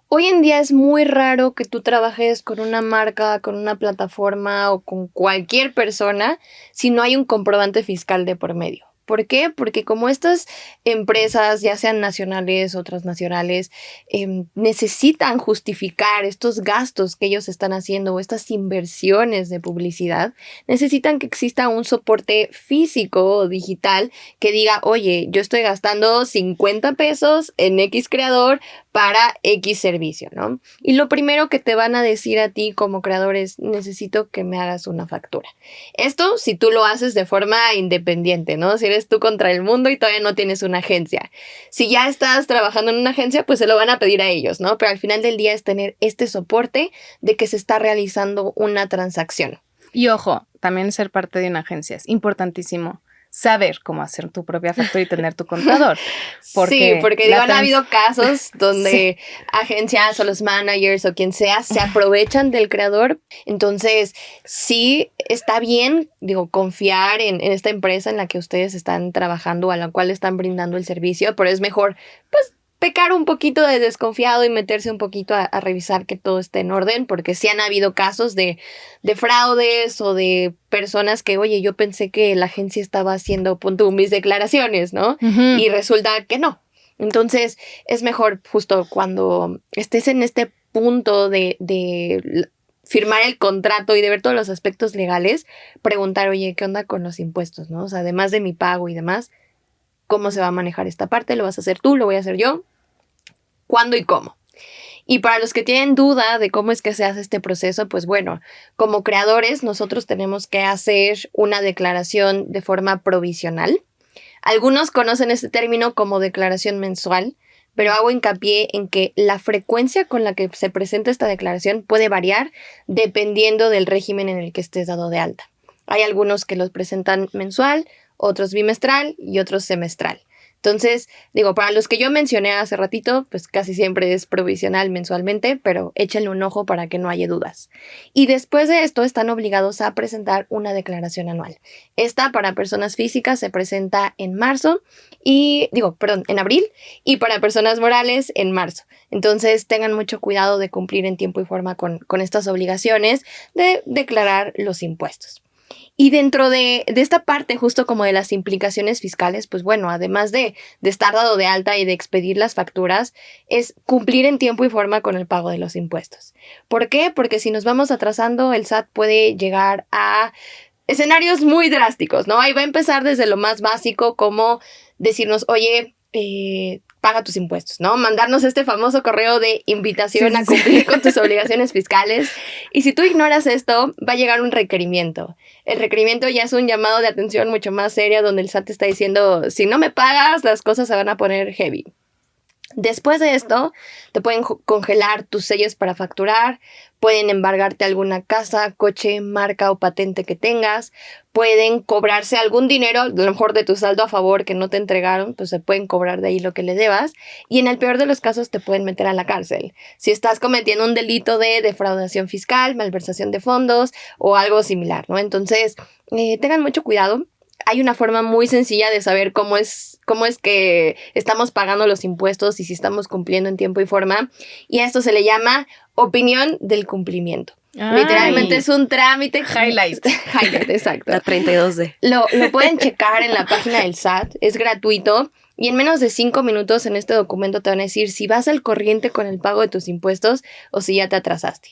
Speaker 1: Hoy en día es muy raro que tú trabajes con una marca, con una plataforma o con cualquier persona si no hay un comprobante fiscal de por medio. ¿Por qué? Porque como estas empresas, ya sean nacionales o transnacionales, necesitan justificar estos gastos que ellos están haciendo o estas inversiones de publicidad, necesitan que exista un soporte físico o digital que diga, oye, yo estoy gastando 50 pesos en X creador para X servicio, ¿no? Y lo primero que te van a decir a ti como creador es, necesito que me hagas una factura. Esto si tú lo haces de forma independiente, ¿no? Si eres tú contra el mundo y todavía no tienes una agencia. Si ya estás trabajando en una agencia, pues se lo van a pedir a ellos, ¿no? Pero al final del día es tener este soporte de que se está realizando una transacción.
Speaker 2: Y ojo, también ser parte de una agencia es importantísimo. Saber cómo hacer tu propia factura y tener tu contador.
Speaker 1: Porque han habido casos donde agencias o los managers o quien sea se aprovechan del creador. Entonces, sí está bien, confiar en esta empresa en la que ustedes están trabajando, a la cual están brindando el servicio, pero es mejor, pues, pecar un poquito de desconfiado y meterse un poquito a revisar que todo esté en orden, porque sí han habido casos de fraudes o de personas que, oye, yo pensé que la agencia estaba haciendo mis declaraciones, ¿no? Uh-huh. Y resulta que no. Entonces, es mejor justo cuando estés en este punto de firmar el contrato y de ver todos los aspectos legales, preguntar, oye, ¿qué onda con los impuestos, no? O sea, además de mi pago y demás, ¿cómo se va a manejar esta parte? ¿Lo vas a hacer tú? ¿Lo voy a hacer yo? ¿Cuándo y cómo? Y para los que tienen duda de cómo es que se hace este proceso, pues bueno, como creadores nosotros tenemos que hacer una declaración de forma provisional. Algunos conocen este término como declaración mensual, pero hago hincapié en que la frecuencia con la que se presenta esta declaración puede variar dependiendo del régimen en el que estés dado de alta. Hay algunos que los presentan mensual, otros bimestral y otros semestral. Entonces, para los que yo mencioné hace ratito, pues casi siempre es provisional mensualmente, pero échenle un ojo para que no haya dudas. Y después de esto están obligados a presentar una declaración anual. Esta para personas físicas se presenta en abril, y para personas morales en marzo. Entonces, tengan mucho cuidado de cumplir en tiempo y forma con estas obligaciones de declarar los impuestos. Y dentro de esta parte, justo como de las implicaciones fiscales, pues bueno, además de estar dado de alta y de expedir las facturas, es cumplir en tiempo y forma con el pago de los impuestos. ¿Por qué? Porque si nos vamos atrasando, el SAT puede llegar a escenarios muy drásticos, ¿no? Ahí va a empezar desde lo más básico, como decirnos, oye, paga tus impuestos, ¿no? Mandarnos este famoso correo de invitación a cumplir con tus obligaciones fiscales. Y si tú ignoras esto, va a llegar un requerimiento. El requerimiento ya es un llamado de atención mucho más serio, donde el SAT te está diciendo, si no me pagas, las cosas se van a poner heavy. Después de esto, te pueden congelar tus sellos para facturar, pueden embargarte alguna casa, coche, marca o patente que tengas, pueden cobrarse algún dinero, a lo mejor de tu saldo a favor que no te entregaron, pues se pueden cobrar de ahí lo que le debas, y en el peor de los casos te pueden meter a la cárcel. Si estás cometiendo un delito de defraudación fiscal, malversación de fondos o algo similar, ¿no? Entonces, tengan mucho cuidado. Hay una forma muy sencilla de saber cómo es que estamos pagando los impuestos y si estamos cumpliendo en tiempo y forma. Y a esto se le llama opinión del cumplimiento. Ay. Literalmente es un trámite.
Speaker 2: Highlight.
Speaker 1: Highlight, exacto.
Speaker 3: La 32D.
Speaker 1: Lo pueden checar en la página del SAT. Es gratuito. Y en menos de 5 minutos en este documento te van a decir si vas al corriente con el pago de tus impuestos o si ya te atrasaste.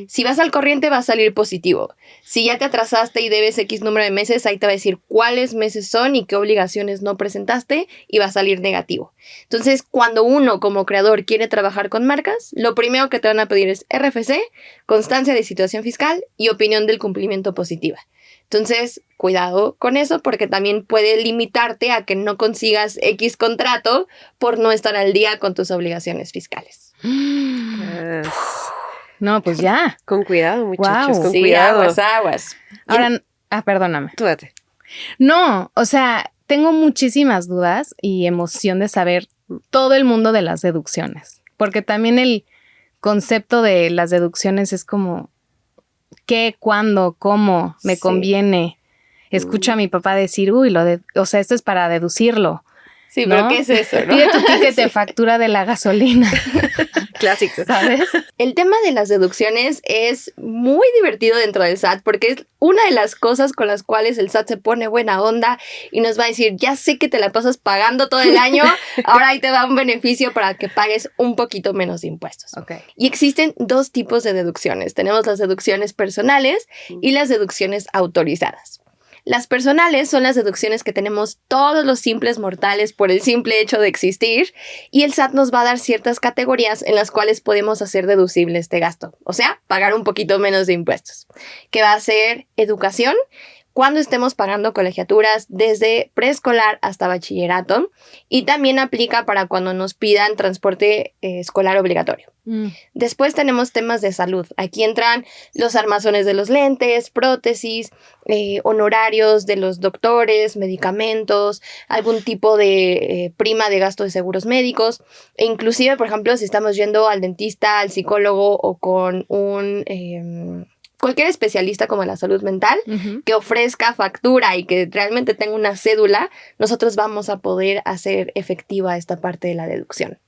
Speaker 1: Si vas al corriente va a salir positivo. Si ya te atrasaste y debes X número de meses, ahí te va a decir cuáles meses son y qué obligaciones no presentaste y va a salir negativo. Entonces, cuando uno como creador quiere trabajar con marcas, lo primero que te van a pedir es RFC, constancia de situación fiscal y opinión del cumplimiento positiva. Entonces, cuidado con eso porque también puede limitarte a que no consigas X contrato por no estar al día con tus obligaciones fiscales.
Speaker 2: No, pues ya.
Speaker 3: Con cuidado, muchachos, con
Speaker 1: sí,
Speaker 3: cuidado.
Speaker 1: Aguas.
Speaker 2: Ahora, perdóname.
Speaker 3: Tú date.
Speaker 2: No, o sea, tengo muchísimas dudas y emoción de saber todo el mundo de las deducciones. Porque también el concepto de las deducciones es como... ¿Qué? ¿Cuándo? ¿Cómo? ¿Me conviene? Escucho a mi papá decir, o sea, esto es para deducirlo.
Speaker 1: Sí,
Speaker 2: ¿no?
Speaker 1: pero ¿qué es eso? ¿No?
Speaker 2: Pide tu ticket de factura de la gasolina.
Speaker 3: Clásico.
Speaker 2: ¿Sabes?
Speaker 1: El tema de las deducciones es muy divertido dentro del SAT porque es una de las cosas con las cuales el SAT se pone buena onda y nos va a decir, ya sé que te la pasas pagando todo el año, ahora ahí te va un beneficio para que pagues un poquito menos de impuestos.
Speaker 2: Okay.
Speaker 1: Y existen 2 tipos de deducciones. Tenemos las deducciones personales y las deducciones autorizadas. Las personales son las deducciones que tenemos todos los simples mortales por el simple hecho de existir y el SAT nos va a dar ciertas categorías en las cuales podemos hacer deducible este gasto, o sea, pagar un poquito menos de impuestos, que va a ser educación, cuando estemos pagando colegiaturas desde preescolar hasta bachillerato y también aplica para cuando nos pidan transporte escolar obligatorio. Después tenemos temas de salud. Aquí entran los armazones de los lentes, prótesis, honorarios de los doctores, medicamentos, algún tipo de prima de gasto de seguros médicos e inclusive, por ejemplo, si estamos yendo al dentista, al psicólogo o con cualquier especialista como la salud mental que ofrezca factura y que realmente tenga una cédula, nosotros vamos a poder hacer efectiva esta parte de la deducción.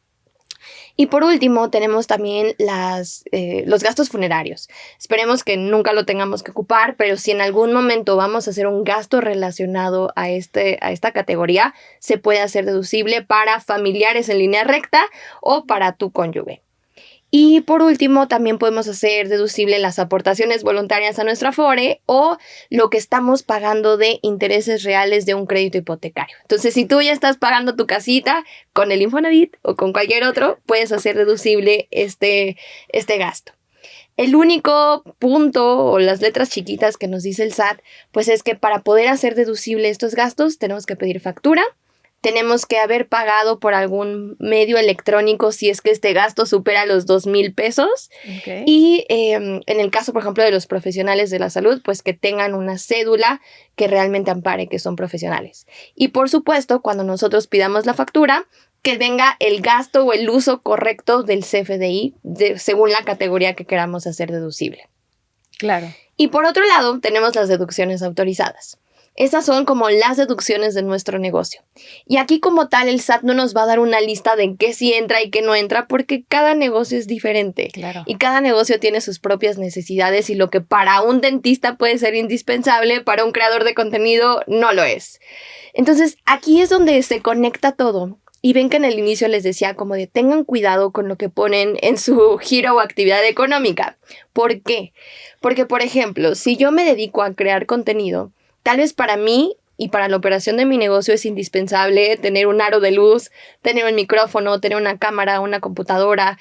Speaker 1: Y por último, tenemos también los gastos funerarios. Esperemos que nunca lo tengamos que ocupar, pero si en algún momento vamos a hacer un gasto relacionado a esta categoría, se puede hacer deducible para familiares en línea recta o para tu cónyuge. Y por último, también podemos hacer deducible las aportaciones voluntarias a nuestra Afore o lo que estamos pagando de intereses reales de un crédito hipotecario. Entonces, si tú ya estás pagando tu casita con el Infonavit o con cualquier otro, puedes hacer deducible este gasto. El único punto o las letras chiquitas que nos dice el SAT, pues es que para poder hacer deducible estos gastos tenemos que pedir factura. Tenemos que haber pagado por algún medio electrónico si es que este gasto supera los 2,000 pesos. Okay. Y en el caso, por ejemplo, de los profesionales de la salud, pues que tengan una cédula que realmente ampare que son profesionales. Y por supuesto, cuando nosotros pidamos la factura, que venga el gasto o el uso correcto del CFDI según la categoría que queramos hacer deducible.
Speaker 2: Claro.
Speaker 1: Y por otro lado, tenemos las deducciones autorizadas. Esas son como las deducciones de nuestro negocio. Y aquí como tal el SAT no nos va a dar una lista de qué sí entra y qué no entra porque cada negocio es diferente.
Speaker 2: Claro.
Speaker 1: Y cada negocio tiene sus propias necesidades y lo que para un dentista puede ser indispensable, para un creador de contenido no lo es. Entonces aquí es donde se conecta todo. Y ven que en el inicio les decía como de tengan cuidado con lo que ponen en su giro o actividad económica. ¿Por qué? Porque, por ejemplo, si yo me dedico a crear contenido, tal vez para mí y para la operación de mi negocio es indispensable tener un aro de luz, tener un micrófono, tener una cámara, una computadora,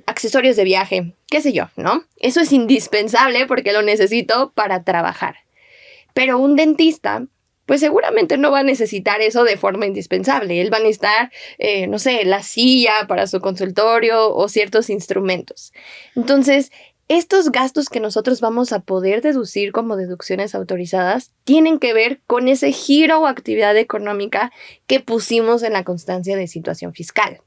Speaker 1: accesorios de viaje, qué sé yo, ¿no? Eso es indispensable porque lo necesito para trabajar. Pero un dentista, pues seguramente no va a necesitar eso de forma indispensable. Él va a necesitar, no sé, la silla para su consultorio o ciertos instrumentos. Entonces, estos gastos que nosotros vamos a poder deducir como deducciones autorizadas tienen que ver con ese giro o actividad económica que pusimos en la constancia de situación fiscal.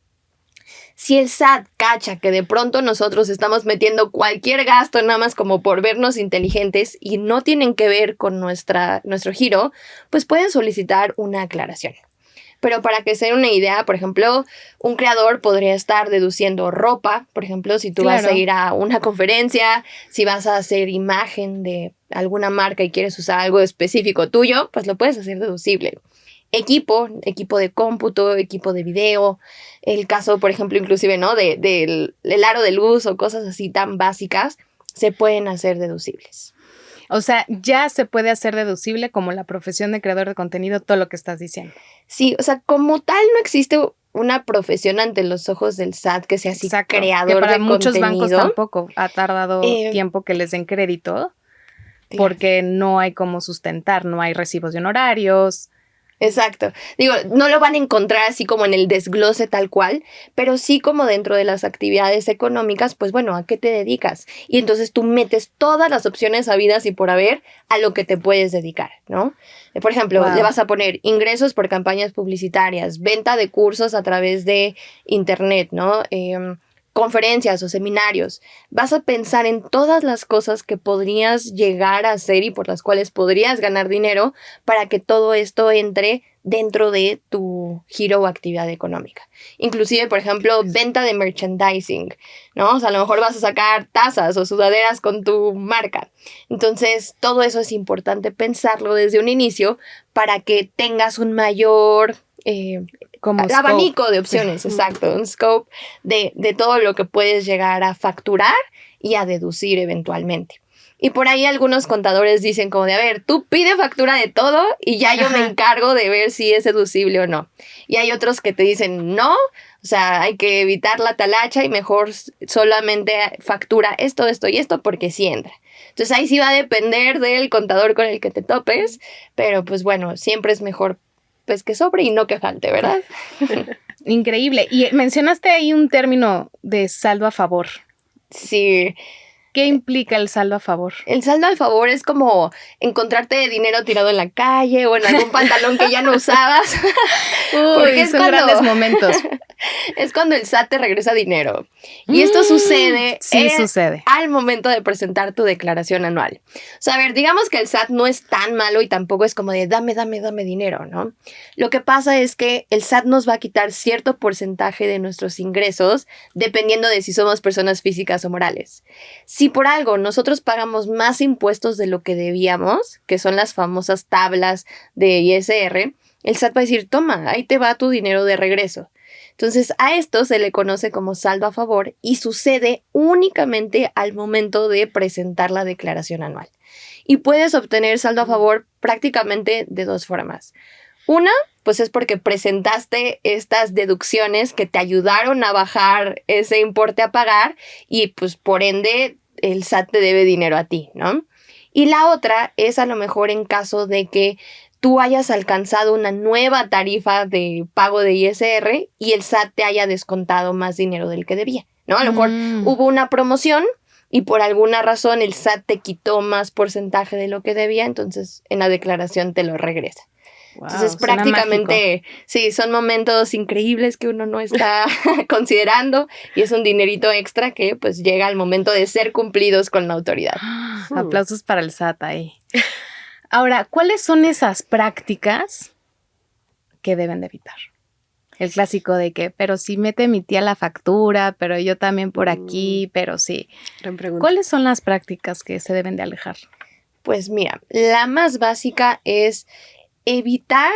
Speaker 1: Si el SAT cacha que de pronto nosotros estamos metiendo cualquier gasto nada más como por vernos inteligentes y no tienen que ver con nuestro giro, pues pueden solicitar una aclaración. Pero para que se den una idea, por ejemplo, un creador podría estar deduciendo ropa, por ejemplo, si tú vas a ir a una conferencia, si vas a hacer imagen de alguna marca y quieres usar algo específico tuyo, pues lo puedes hacer deducible. Equipo de cómputo, equipo de video, el caso, por ejemplo, inclusive, ¿no? del aro de luz o cosas así tan básicas, se pueden hacer deducibles.
Speaker 2: O sea, ya se puede hacer deducible como la profesión de creador de contenido, todo lo que estás diciendo.
Speaker 1: Sí, o sea, como tal no existe una profesión ante los ojos del SAT que sea así. Exacto, creador de contenido.
Speaker 2: Que para muchos bancos tampoco ha tardado tiempo que les den crédito porque no hay cómo sustentar, no hay recibos de honorarios.
Speaker 1: Exacto. Digo, no lo van a encontrar así como en el desglose tal cual, pero sí como dentro de las actividades económicas, pues bueno, ¿a qué te dedicas? Y entonces tú metes todas las opciones habidas y por haber a lo que te puedes dedicar, ¿no? Por ejemplo, le vas a poner ingresos por campañas publicitarias, venta de cursos a través de internet, ¿no? Conferencias o seminarios. Vas a pensar en todas las cosas que podrías llegar a hacer y por las cuales podrías ganar dinero para que todo esto entre dentro de tu giro o actividad económica. Inclusive, por ejemplo, venta de merchandising, ¿no? O sea, a lo mejor vas a sacar tazas o sudaderas con tu marca. Entonces, todo eso es importante pensarlo desde un inicio para que tengas un mayor como abanico de opciones, exacto, un scope de todo lo que puedes llegar a facturar y a deducir eventualmente. Y por ahí algunos contadores dicen como de, a ver, tú pide factura de todo y ya yo me encargo de ver si es deducible o no. Y hay otros que te dicen no, o sea, hay que evitar la talacha y mejor solamente factura esto y esto porque sí entra. Entonces ahí sí va a depender del contador con el que te topes, pero pues bueno, siempre es mejor pues que sobre y no que falte, ¿verdad?
Speaker 2: Increíble. Y mencionaste ahí un término de saldo a favor.
Speaker 1: Sí.
Speaker 2: ¿Qué implica el saldo a favor?
Speaker 1: El saldo a favor es como encontrarte dinero tirado en la calle o en algún pantalón que ya no usabas.
Speaker 2: Porque son grandes momentos.
Speaker 1: Es cuando el SAT te regresa dinero. Y esto sucede,
Speaker 2: sucede
Speaker 1: al momento de presentar tu declaración anual. O sea, a ver, digamos que el SAT no es tan malo y tampoco es como de dame dinero, ¿no? Lo que pasa es que el SAT nos va a quitar cierto porcentaje de nuestros ingresos dependiendo de si somos personas físicas o morales. Si por algo nosotros pagamos más impuestos de lo que debíamos, que son las famosas tablas de ISR, el SAT va a decir, toma, ahí te va tu dinero de regreso. Entonces a esto se le conoce como saldo a favor y sucede únicamente al momento de presentar la declaración anual. Y puedes obtener saldo a favor prácticamente de dos formas. Una, pues es porque presentaste estas deducciones que te ayudaron a bajar ese importe a pagar y pues por ende el SAT te debe dinero a ti, ¿no? Y la otra es a lo mejor en caso de que tú hayas alcanzado una nueva tarifa de pago de ISR y el SAT te haya descontado más dinero del que debía, ¿no? A lo mejor hubo una promoción y por alguna razón el SAT te quitó más porcentaje de lo que debía, entonces en la declaración te lo regresa. Wow, entonces prácticamente, sí, son momentos increíbles que uno no está considerando y es un dinerito extra que pues llega al momento de ser cumplidos con la autoridad.
Speaker 2: Aplausos para el SAT ahí. Ahora, ¿cuáles son esas prácticas que deben de evitar? El clásico de que, pero sí mete mi tía la factura, pero yo también por aquí, pero sí.
Speaker 3: Gran pregunta.
Speaker 2: ¿Cuáles son las prácticas que se deben de alejar?
Speaker 1: Pues mira, la más básica es evitar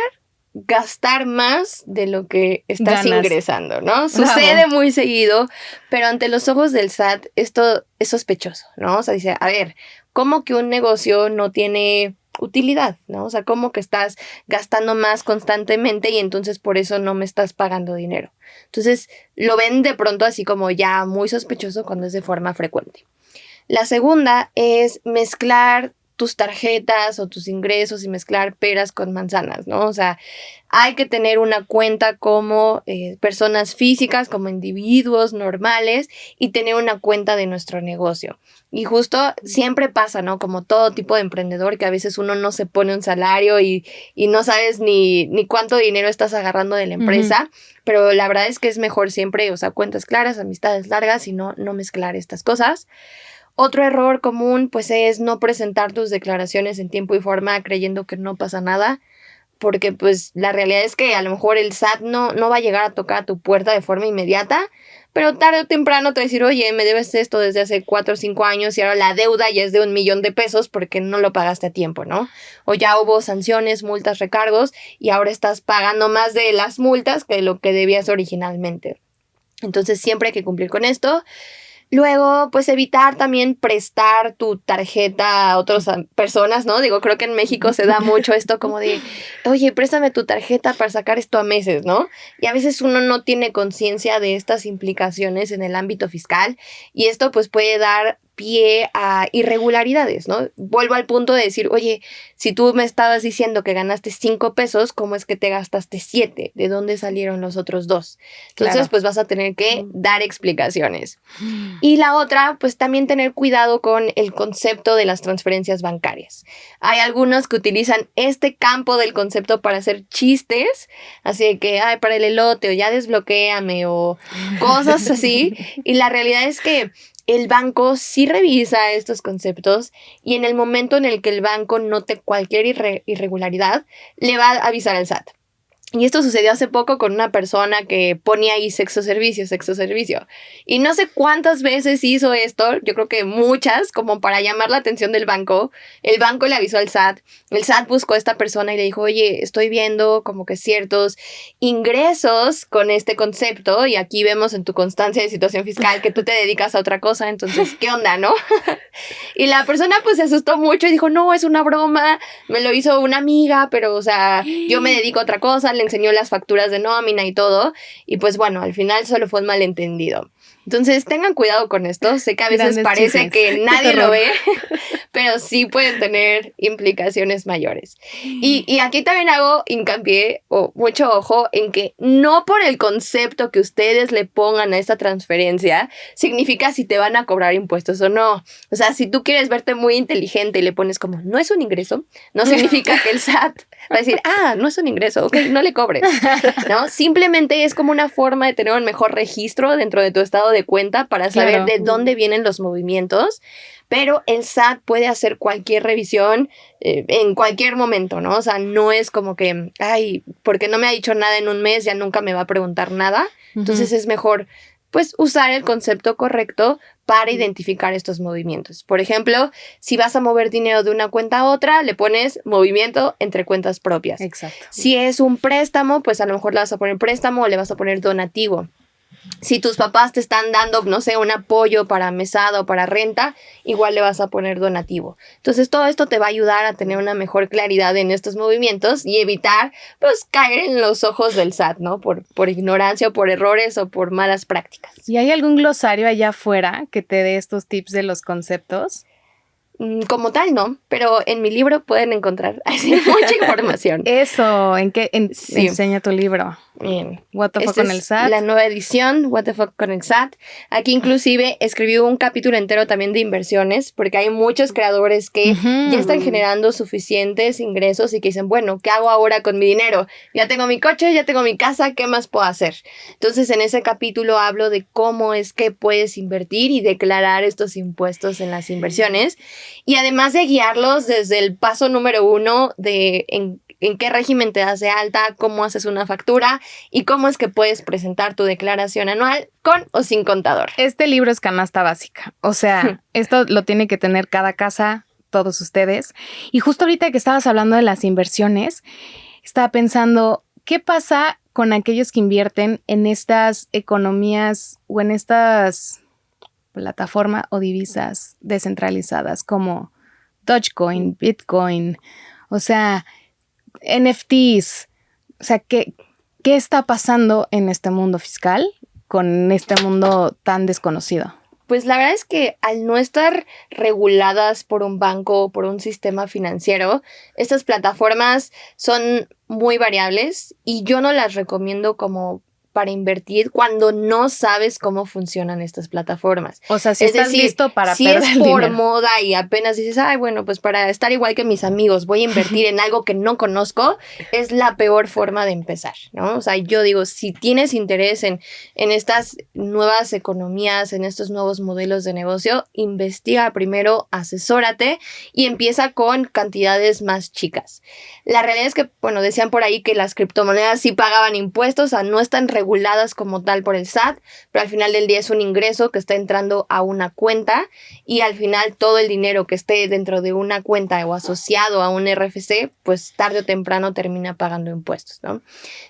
Speaker 1: gastar más de lo que estás
Speaker 2: Ganas.
Speaker 1: ingresando, ¿no? Sucede muy seguido, pero ante los ojos del SAT esto es sospechoso, ¿no? O sea, dice, a ver, ¿cómo que un negocio no tiene utilidad, ¿no? O sea, ¿cómo que estás gastando más constantemente y entonces por eso no me estás pagando dinero? Entonces, lo ven de pronto así como ya muy sospechoso cuando es de forma frecuente. La segunda es mezclar tus tarjetas o tus ingresos y mezclar peras con manzanas, ¿no? O sea, hay que tener una cuenta como personas físicas, como individuos normales y tener una cuenta de nuestro negocio. Y justo siempre pasa, ¿no? Como todo tipo de emprendedor, que a veces uno no se pone un salario y no sabes ni cuánto dinero estás agarrando de la empresa, pero la verdad es que es mejor siempre, o sea, cuentas claras, amistades largas y no mezclar estas cosas. Otro error común, pues, es no presentar tus declaraciones en tiempo y forma creyendo que no pasa nada, porque, pues, la realidad es que a lo mejor el SAT no va a llegar a tocar a tu puerta de forma inmediata, pero tarde o temprano te va a decir, oye, me debes esto desde hace 4 o 5 años y ahora la deuda ya es de 1 millón de pesos porque no lo pagaste a tiempo, ¿no? O ya hubo sanciones, multas, recargos y ahora estás pagando más de las multas que lo que debías originalmente. Entonces, siempre hay que cumplir con esto. Luego, pues evitar también prestar tu tarjeta a otras personas, ¿no? Digo, creo que en México se da mucho esto como de, oye, préstame tu tarjeta para sacar esto a meses, ¿no? Y a veces uno no tiene conciencia de estas implicaciones en el ámbito fiscal y esto pues puede dar pie a irregularidades, ¿no? Vuelvo al punto de decir, oye, si tú me estabas diciendo que ganaste 5 pesos, ¿cómo es que te gastaste 7? ¿De dónde salieron los otros 2? Entonces, claro, pues vas a tener que dar explicaciones. Y la otra, pues también tener cuidado con el concepto de las transferencias bancarias. Hay algunos que utilizan este campo del concepto para hacer chistes, así de que, ay, para el elote, o ya desbloquéame, o cosas así. Y la realidad es que el banco sí revisa estos conceptos y en el momento en el que el banco note cualquier irregularidad, le va a avisar al SAT. Y esto sucedió hace poco con una persona que ponía ahí sexo servicio. Y no sé cuántas veces hizo esto, yo creo que muchas, como para llamar la atención del banco. El banco le avisó al SAT, el SAT buscó a esta persona y le dijo, oye, estoy viendo como que ciertos ingresos con este concepto y aquí vemos en tu constancia de situación fiscal que tú te dedicas a otra cosa, entonces, ¿qué onda, no? Y la persona pues se asustó mucho y dijo, no, es una broma, me lo hizo una amiga, pero o sea, yo me dedico a otra cosa, le enseñó las facturas de nómina y todo, y pues bueno, al final solo fue un malentendido. Entonces tengan cuidado con esto, sé que a veces parece que nadie lo ve, pero sí pueden tener implicaciones mayores. Y aquí también hago hincapié, o mucho ojo, en que no por el concepto que ustedes le pongan a esta transferencia, significa si te van a cobrar impuestos o no. O sea, si tú quieres verte muy inteligente y le pones como, no es un ingreso, no significa que el SAT va a decir, no es un ingreso, ok, no le cobres, ¿no? Simplemente es como una forma de tener un mejor registro dentro de tu estado de cuenta para saber de dónde vienen los movimientos, pero el SAT puede hacer cualquier revisión en cualquier momento, ¿no? O sea, no es como que, ay, porque no me ha dicho nada en un mes, ya nunca me va a preguntar nada. Entonces es mejor, pues, usar el concepto correcto para identificar estos movimientos. Por ejemplo, si vas a mover dinero de una cuenta a otra, le pones movimiento entre cuentas propias.
Speaker 2: Exacto.
Speaker 1: Si es un préstamo, pues a lo mejor le vas a poner préstamo o le vas a poner donativo. Si tus papás te están dando, no sé, un apoyo para mesada o para renta, igual le vas a poner donativo. Entonces, todo esto te va a ayudar a tener una mejor claridad en estos movimientos y evitar, pues, caer en los ojos del SAT, ¿no? Por ignorancia o por errores o por malas prácticas.
Speaker 2: ¿Y hay algún glosario allá afuera que te dé estos tips de los conceptos?
Speaker 1: Como tal, no, pero en mi libro pueden encontrar así, mucha información.
Speaker 2: Eso,
Speaker 1: Sí.
Speaker 2: Enseña tu libro.
Speaker 1: Bien.
Speaker 2: What the fuck con el SAT.
Speaker 1: La nueva edición, What the fuck con el SAT. Aquí inclusive escribí un capítulo entero también de inversiones, porque hay muchos creadores que ya están generando suficientes ingresos y que dicen, bueno, ¿qué hago ahora con mi dinero? Ya tengo mi coche, ya tengo mi casa, ¿qué más puedo hacer? Entonces, en ese capítulo hablo de cómo es que puedes invertir y declarar estos impuestos en las inversiones. y además de guiarlos desde el paso número 1 de en qué régimen te das de alta, cómo haces una factura y cómo es que puedes presentar tu declaración anual con o sin contador.
Speaker 2: Este libro es canasta básica. O sea, esto lo tiene que tener cada casa, todos ustedes. Y justo ahorita que estabas hablando de las inversiones, estaba pensando, ¿qué pasa con aquellos que invierten en estas economías o en estas plataformas o divisas descentralizadas como Dogecoin, Bitcoin, o sea, NFTs? O sea, ¿qué está pasando en este mundo fiscal con este mundo tan desconocido?
Speaker 1: Pues la verdad es que al no estar reguladas por un banco o por un sistema financiero, estas plataformas son muy variables y yo no las recomiendo como para invertir cuando no sabes cómo funcionan estas plataformas.
Speaker 2: O sea, si estás listo para perder
Speaker 1: si es por moda y apenas dices, ay, bueno, pues para estar igual que mis amigos voy a invertir en algo que no conozco, es la peor forma de empezar, ¿no? O sea, yo digo, si tienes interés en estas nuevas economías, en estos nuevos modelos de negocio, investiga primero, asesórate y empieza con cantidades más chicas. La realidad es que, bueno, decían por ahí que las criptomonedas sí pagaban impuestos, o sea, no están reguladas como tal por el SAT, pero al final del día es un ingreso que está entrando a una cuenta y al final todo el dinero que esté dentro de una cuenta o asociado a un RFC, pues tarde o temprano termina pagando impuestos, ¿no?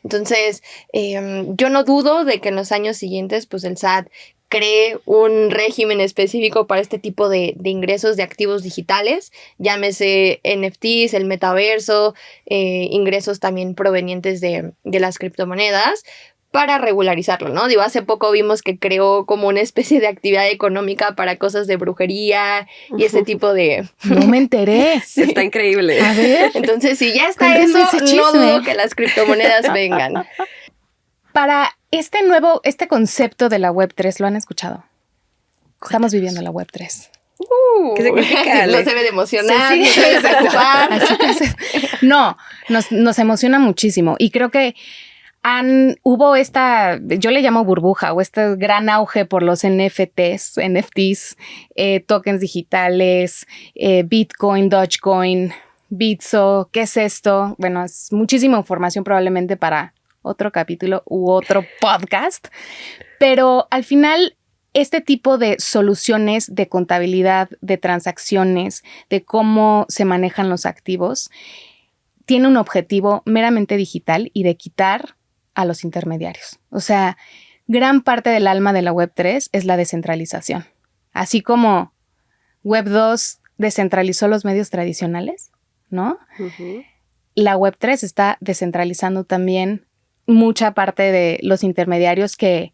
Speaker 1: Entonces, yo no dudo de que en los años siguientes, pues el SAT cree un régimen específico para este tipo de ingresos de activos digitales, llámese NFTs, el metaverso, ingresos también provenientes de las criptomonedas, para regularizarlo, ¿no? Digo, hace poco vimos que creó como una especie de actividad económica para cosas de brujería y ese tipo de...
Speaker 2: No me enteré.
Speaker 3: Sí. Está increíble.
Speaker 2: A ver.
Speaker 1: Entonces, si ya está eso, no dudo que las criptomonedas vengan.
Speaker 2: Para este concepto de la Web3, ¿lo han escuchado? Estamos viviendo la Web3.
Speaker 3: ¿Qué significa?
Speaker 1: No se debe de emocionar,
Speaker 2: Sí,
Speaker 1: no se debe de preocupar.
Speaker 2: No, nos emociona muchísimo y creo que hubo yo le llamo burbuja o este gran auge por los NFTs, tokens digitales, Bitcoin, Dogecoin, Bitso. ¿Qué es esto? Bueno, es muchísima información probablemente para otro capítulo u otro podcast, pero al final este tipo de soluciones de contabilidad, de transacciones, de cómo se manejan los activos, tiene un objetivo meramente digital y de quitar a los intermediarios. O sea, gran parte del alma de la Web3 es la descentralización. Así como Web2 descentralizó los medios tradicionales, ¿no? Uh-huh. La Web3 está descentralizando también mucha parte de los intermediarios que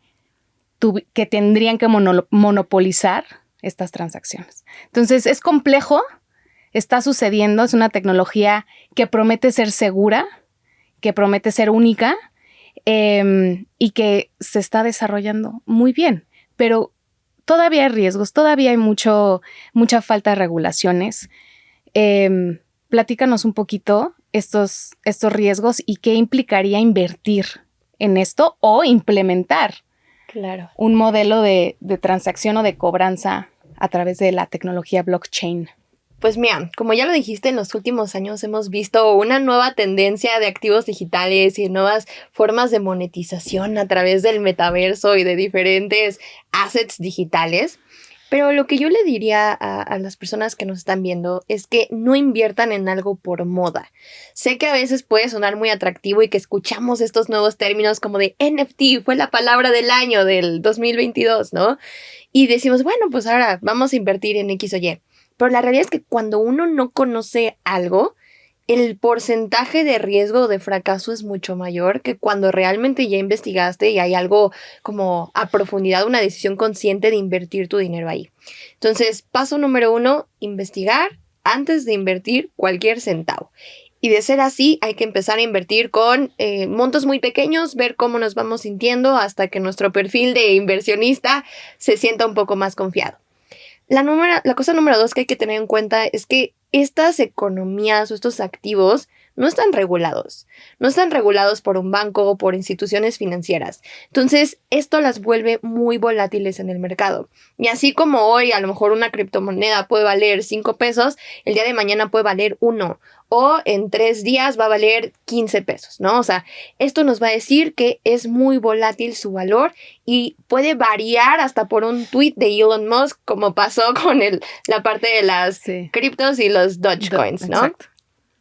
Speaker 2: tendrían que monopolizar estas transacciones. Entonces, es complejo, está sucediendo, es una tecnología que promete ser segura, que promete ser única, y que se está desarrollando muy bien, pero todavía hay riesgos, todavía hay mucha falta de regulaciones. Platícanos un poquito estos riesgos y qué implicaría invertir en esto o implementar un modelo de transacción o de cobranza a través de la tecnología blockchain.
Speaker 1: Pues mira, como ya lo dijiste, en los últimos años hemos visto una nueva tendencia de activos digitales y nuevas formas de monetización a través del metaverso y de diferentes assets digitales. Pero lo que yo le diría a las personas que nos están viendo es que no inviertan en algo por moda. Sé que a veces puede sonar muy atractivo y que escuchamos estos nuevos términos como de NFT, fue la palabra del año del 2022, ¿no? Y decimos, bueno, pues ahora vamos a invertir en X o Y. Pero la realidad es que cuando uno no conoce algo, el porcentaje de riesgo o de fracaso es mucho mayor que cuando realmente ya investigaste y hay algo como a profundidad, una decisión consciente de invertir tu dinero ahí. Entonces, paso número 1, investigar antes de invertir cualquier centavo. Y de ser así, hay que empezar a invertir con montos muy pequeños, ver cómo nos vamos sintiendo hasta que nuestro perfil de inversionista se sienta un poco más confiado. La cosa número 2 que hay que tener en cuenta es que estas economías o estos activos no están regulados. No están regulados por un banco o por instituciones financieras. Entonces, esto las vuelve muy volátiles en el mercado. Y así como hoy a lo mejor una criptomoneda puede valer 5 pesos, el día de mañana puede valer 1. O en 3 días va a valer 15 pesos, ¿no? O sea, esto nos va a decir que es muy volátil su valor y puede variar hasta por un tweet de Elon Musk, como pasó con la parte de las criptos y los Dogecoins, ¿no?
Speaker 2: Exacto.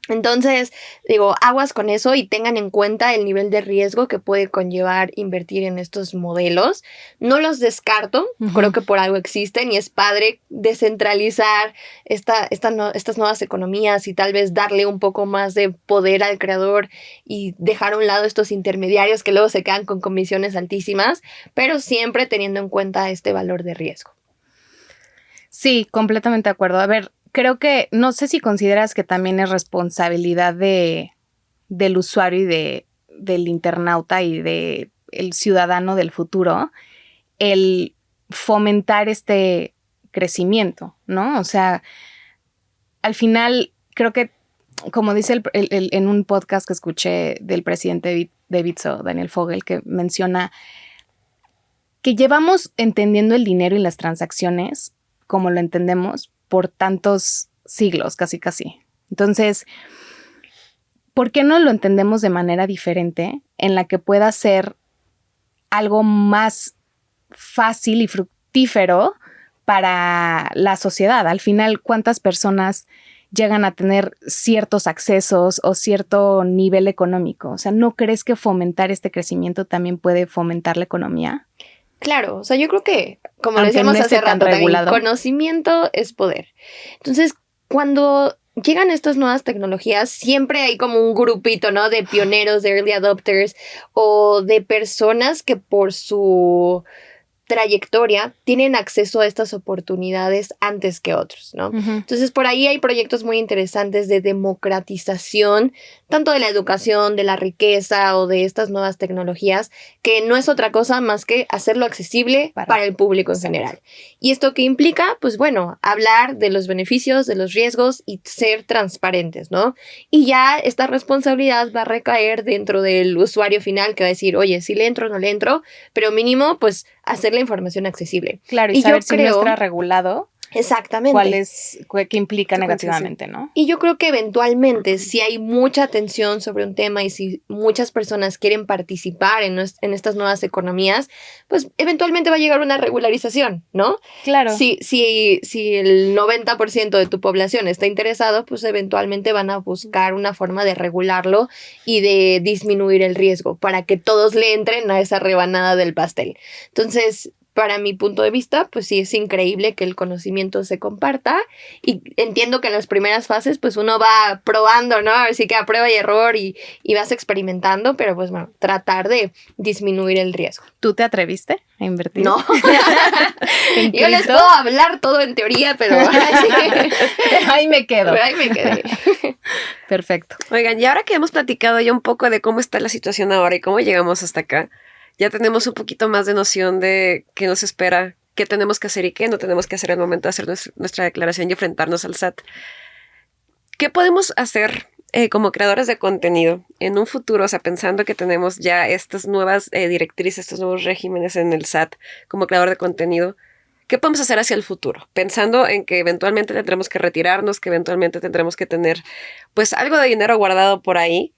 Speaker 1: Entonces, digo, aguas con eso y tengan en cuenta el nivel de riesgo que puede conllevar invertir en estos modelos. No los descarto, creo que por algo existen y es padre descentralizar estas nuevas economías y tal vez darle un poco más de poder al creador y dejar a un lado estos intermediarios que luego se quedan con comisiones altísimas, pero siempre teniendo en cuenta este valor de riesgo.
Speaker 2: Sí, completamente de acuerdo. A ver, creo que, no sé si consideras que también es responsabilidad del usuario y del internauta y del ciudadano del futuro el fomentar este crecimiento, ¿no? O sea, al final creo que, como dice en un podcast que escuché del presidente de Bitso, Daniel Fogel, que menciona que llevamos entendiendo el dinero y las transacciones como lo entendemos por tantos siglos, casi. Entonces, ¿por qué no lo entendemos de manera diferente en la que pueda ser algo más fácil y fructífero para la sociedad? Al final, ¿cuántas personas llegan a tener ciertos accesos o cierto nivel económico? O sea, ¿no crees que fomentar este crecimiento también puede fomentar la economía?
Speaker 1: Claro, o sea, yo creo que, como
Speaker 2: Aunque
Speaker 1: decíamos
Speaker 2: no esté
Speaker 1: hace
Speaker 2: tan
Speaker 1: rato, también,
Speaker 2: regulado.
Speaker 1: conocimiento es poder. Entonces, cuando llegan estas nuevas tecnologías, siempre hay como un grupito, ¿no? De pioneros, de early adopters o de personas que por su trayectoria tienen acceso a estas oportunidades antes que otros, ¿no? Entonces, por ahí hay proyectos muy interesantes de democratización, tanto de la educación, de la riqueza o de estas nuevas tecnologías, que no es otra cosa más que hacerlo accesible para el público en general. ¿Y esto qué implica? Pues bueno, hablar de los beneficios, de los riesgos y ser transparentes, ¿no? Y ya esta responsabilidad va a recaer dentro del usuario final que va a decir, oye, si le entro o no le entro, pero mínimo, pues, hacer la información accesible.
Speaker 2: Claro, y saber si no está regulado.
Speaker 1: Exactamente.
Speaker 2: ¿Qué implica negativamente, no?
Speaker 1: Y yo creo que eventualmente, si hay mucha atención sobre un tema y si muchas personas quieren participar en estas nuevas economías, pues eventualmente va a llegar una regularización, ¿no?
Speaker 2: Claro.
Speaker 1: Si el 90% de tu población está interesado, pues eventualmente van a buscar una forma de regularlo y de disminuir el riesgo para que todos le entren a esa rebanada del pastel. Entonces, para mi punto de vista, pues sí, es increíble que el conocimiento se comparta y entiendo que en las primeras fases, pues uno va probando, ¿no? A ver si queda prueba y error y vas experimentando, pero pues bueno, tratar de disminuir el riesgo.
Speaker 2: ¿Tú te atreviste a invertir?
Speaker 1: No. Yo les puedo hablar todo en teoría, pero
Speaker 2: ahí me quedo.
Speaker 1: Pero ahí me quedé.
Speaker 2: Perfecto.
Speaker 3: Oigan, y ahora que hemos platicado ya un poco de cómo está la situación ahora y cómo llegamos hasta acá, ya tenemos un poquito más de noción de qué nos espera, qué tenemos que hacer y qué no tenemos que hacer al momento de hacer nuestra declaración y enfrentarnos al SAT. ¿Qué podemos hacer como creadores de contenido en un futuro? O sea, pensando que tenemos ya estas nuevas directrices, estos nuevos regímenes en el SAT como creador de contenido. ¿Qué podemos hacer hacia el futuro? Pensando en que eventualmente tendremos que retirarnos, que eventualmente tendremos que tener pues algo de dinero guardado por ahí.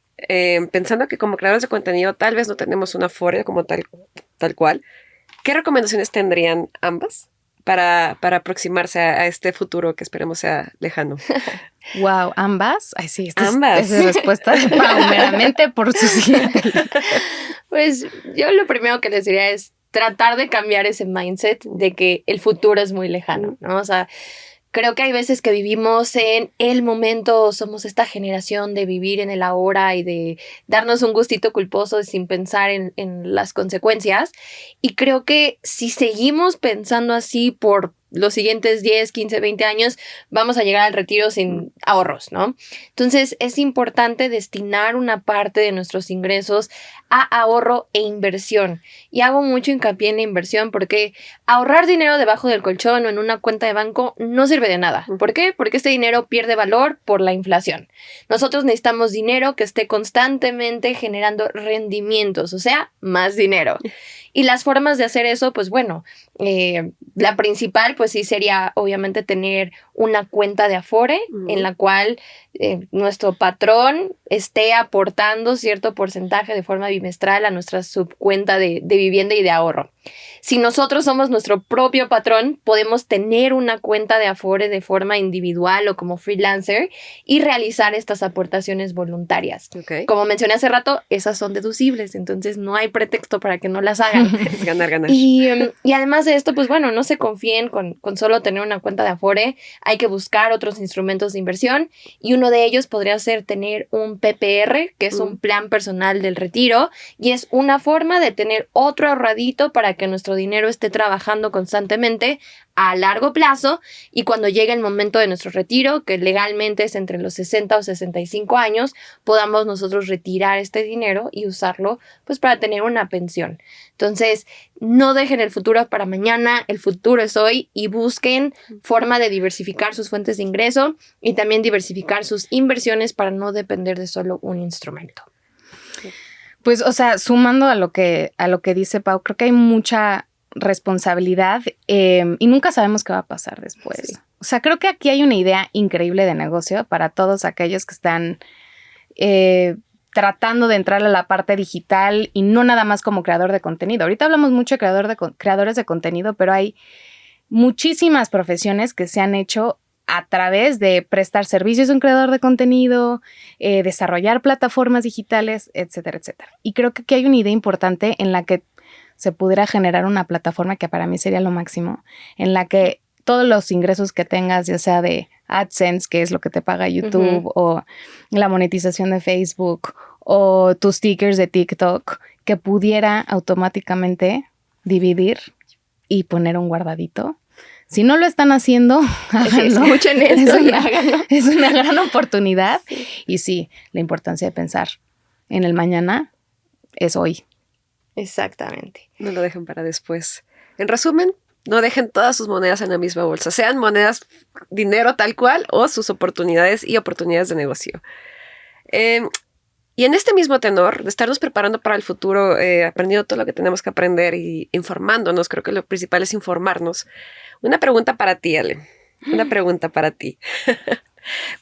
Speaker 3: Pensando que como creadores de contenido tal vez no tenemos una Afore como tal cual, ¿qué recomendaciones tendrían ambas para aproximarse a este futuro que esperemos sea lejano?
Speaker 2: Wow, ¿ambas? Ay, sí,
Speaker 3: ambas.
Speaker 2: Es respuesta de Pau, meramente por su siguiente.
Speaker 1: Pues yo lo primero que les diría es tratar de cambiar ese mindset de que el futuro es muy lejano, ¿no? O sea, creo que hay veces que vivimos en el momento, somos esta generación de vivir en el ahora y de darnos un gustito culposo sin pensar en las consecuencias. Y creo que si seguimos pensando así por los siguientes 10, 15, 20 años vamos a llegar al retiro sin ahorros, ¿no? Entonces es importante destinar una parte de nuestros ingresos a ahorro e inversión. Y hago mucho hincapié en la inversión porque ahorrar dinero debajo del colchón o en una cuenta de banco no sirve de nada. ¿Por qué? Porque este dinero pierde valor por la inflación. Nosotros necesitamos dinero que esté constantemente generando rendimientos, o sea, más dinero. Y las formas de hacer eso, pues bueno, la principal pues sí sería obviamente tener una cuenta de Afore en la cual nuestro patrón esté aportando cierto porcentaje de forma bimestral a nuestra subcuenta de vivienda y de ahorro. Si nosotros somos nuestro propio patrón, podemos tener una cuenta de Afore de forma individual o como freelancer y realizar estas aportaciones voluntarias.
Speaker 3: Okay.
Speaker 1: Como mencioné hace rato, esas son deducibles, entonces no hay pretexto para que no las hagan.
Speaker 3: Es ganar, ganar.
Speaker 1: Y además de esto, pues bueno, no se confíen con solo tener una cuenta de Afore. Hay que buscar otros instrumentos de inversión y uno de ellos podría ser tener un PPR, que es un plan personal del retiro, y es una forma de tener otro ahorradito para que nuestro dinero esté trabajando constantemente a largo plazo y cuando llegue el momento de nuestro retiro, que legalmente es entre los 60 o 65 años, podamos nosotros retirar este dinero y usarlo pues para tener una pensión. Entonces, no dejen el futuro para mañana, el futuro es hoy y busquen forma de diversificar sus fuentes de ingreso y también diversificar sus inversiones para no depender de solo un instrumento.
Speaker 2: Pues, o sea, sumando a lo que dice Pau, creo que hay mucha responsabilidad y nunca sabemos qué va a pasar después. Sí. O sea, creo que aquí hay una idea increíble de negocio para todos aquellos que están tratando de entrar a la parte digital y no nada más como creador de contenido. Ahorita hablamos mucho de creadores de contenido, pero hay muchísimas profesiones que se han hecho a través de prestar servicios a un creador de contenido, desarrollar plataformas digitales, etcétera, etcétera. Y creo que aquí hay una idea importante en la que se pudiera generar una plataforma que para mí sería lo máximo, en la que todos los ingresos que tengas, ya sea de AdSense, que es lo que te paga YouTube, o la monetización de Facebook, o tus stickers de TikTok, que pudiera automáticamente dividir y poner un guardadito. Si no lo están haciendo, háganlo.
Speaker 1: Escuchen esto y háganlo.
Speaker 2: Es una gran oportunidad. Sí. Y sí, la importancia de pensar en el mañana es hoy.
Speaker 1: Exactamente.
Speaker 3: No lo dejen para después. En resumen, no dejen todas sus monedas en la misma bolsa, sean monedas, dinero tal cual o sus oportunidades y oportunidades de negocio. Y en este mismo tenor, de estarnos preparando para el futuro, aprendiendo todo lo que tenemos que aprender y informándonos, creo que lo principal es informarnos. Una pregunta para ti, Ale. Una pregunta para ti.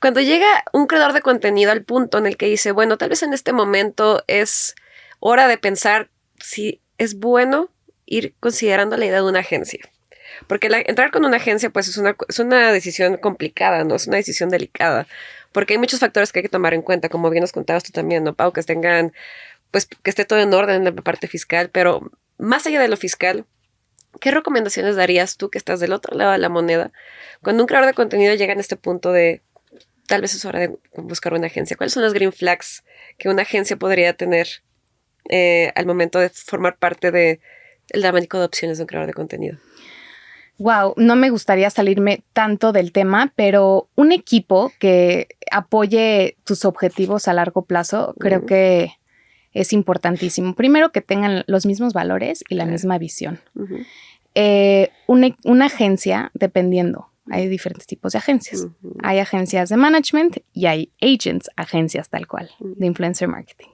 Speaker 3: Cuando llega un creador de contenido al punto en el que dice, bueno, tal vez en este momento es hora de pensar si es bueno ir considerando la idea de una agencia. Porque entrar con una agencia pues es una decisión complicada, ¿no? Es una decisión delicada. Porque hay muchos factores que hay que tomar en cuenta, como bien nos contabas tú también, ¿no, Pau? Que tengan, pues, que esté todo en orden en la parte fiscal. Pero más allá de lo fiscal, ¿qué recomendaciones darías tú que estás del otro lado de la moneda? Cuando un creador de contenido llega en este punto de tal vez es hora de buscar una agencia. ¿Cuáles son las green flags que una agencia podría tener al momento de formar parte del abanico de opciones de un creador de contenido?
Speaker 2: Wow, no me gustaría salirme tanto del tema, pero un equipo que apoye tus objetivos a largo plazo creo que es importantísimo. Primero, que tengan los mismos valores y la misma visión. Una agencia, dependiendo, hay diferentes tipos de agencias. Hay agencias de management y hay agents, agencias tal cual, de influencer marketing.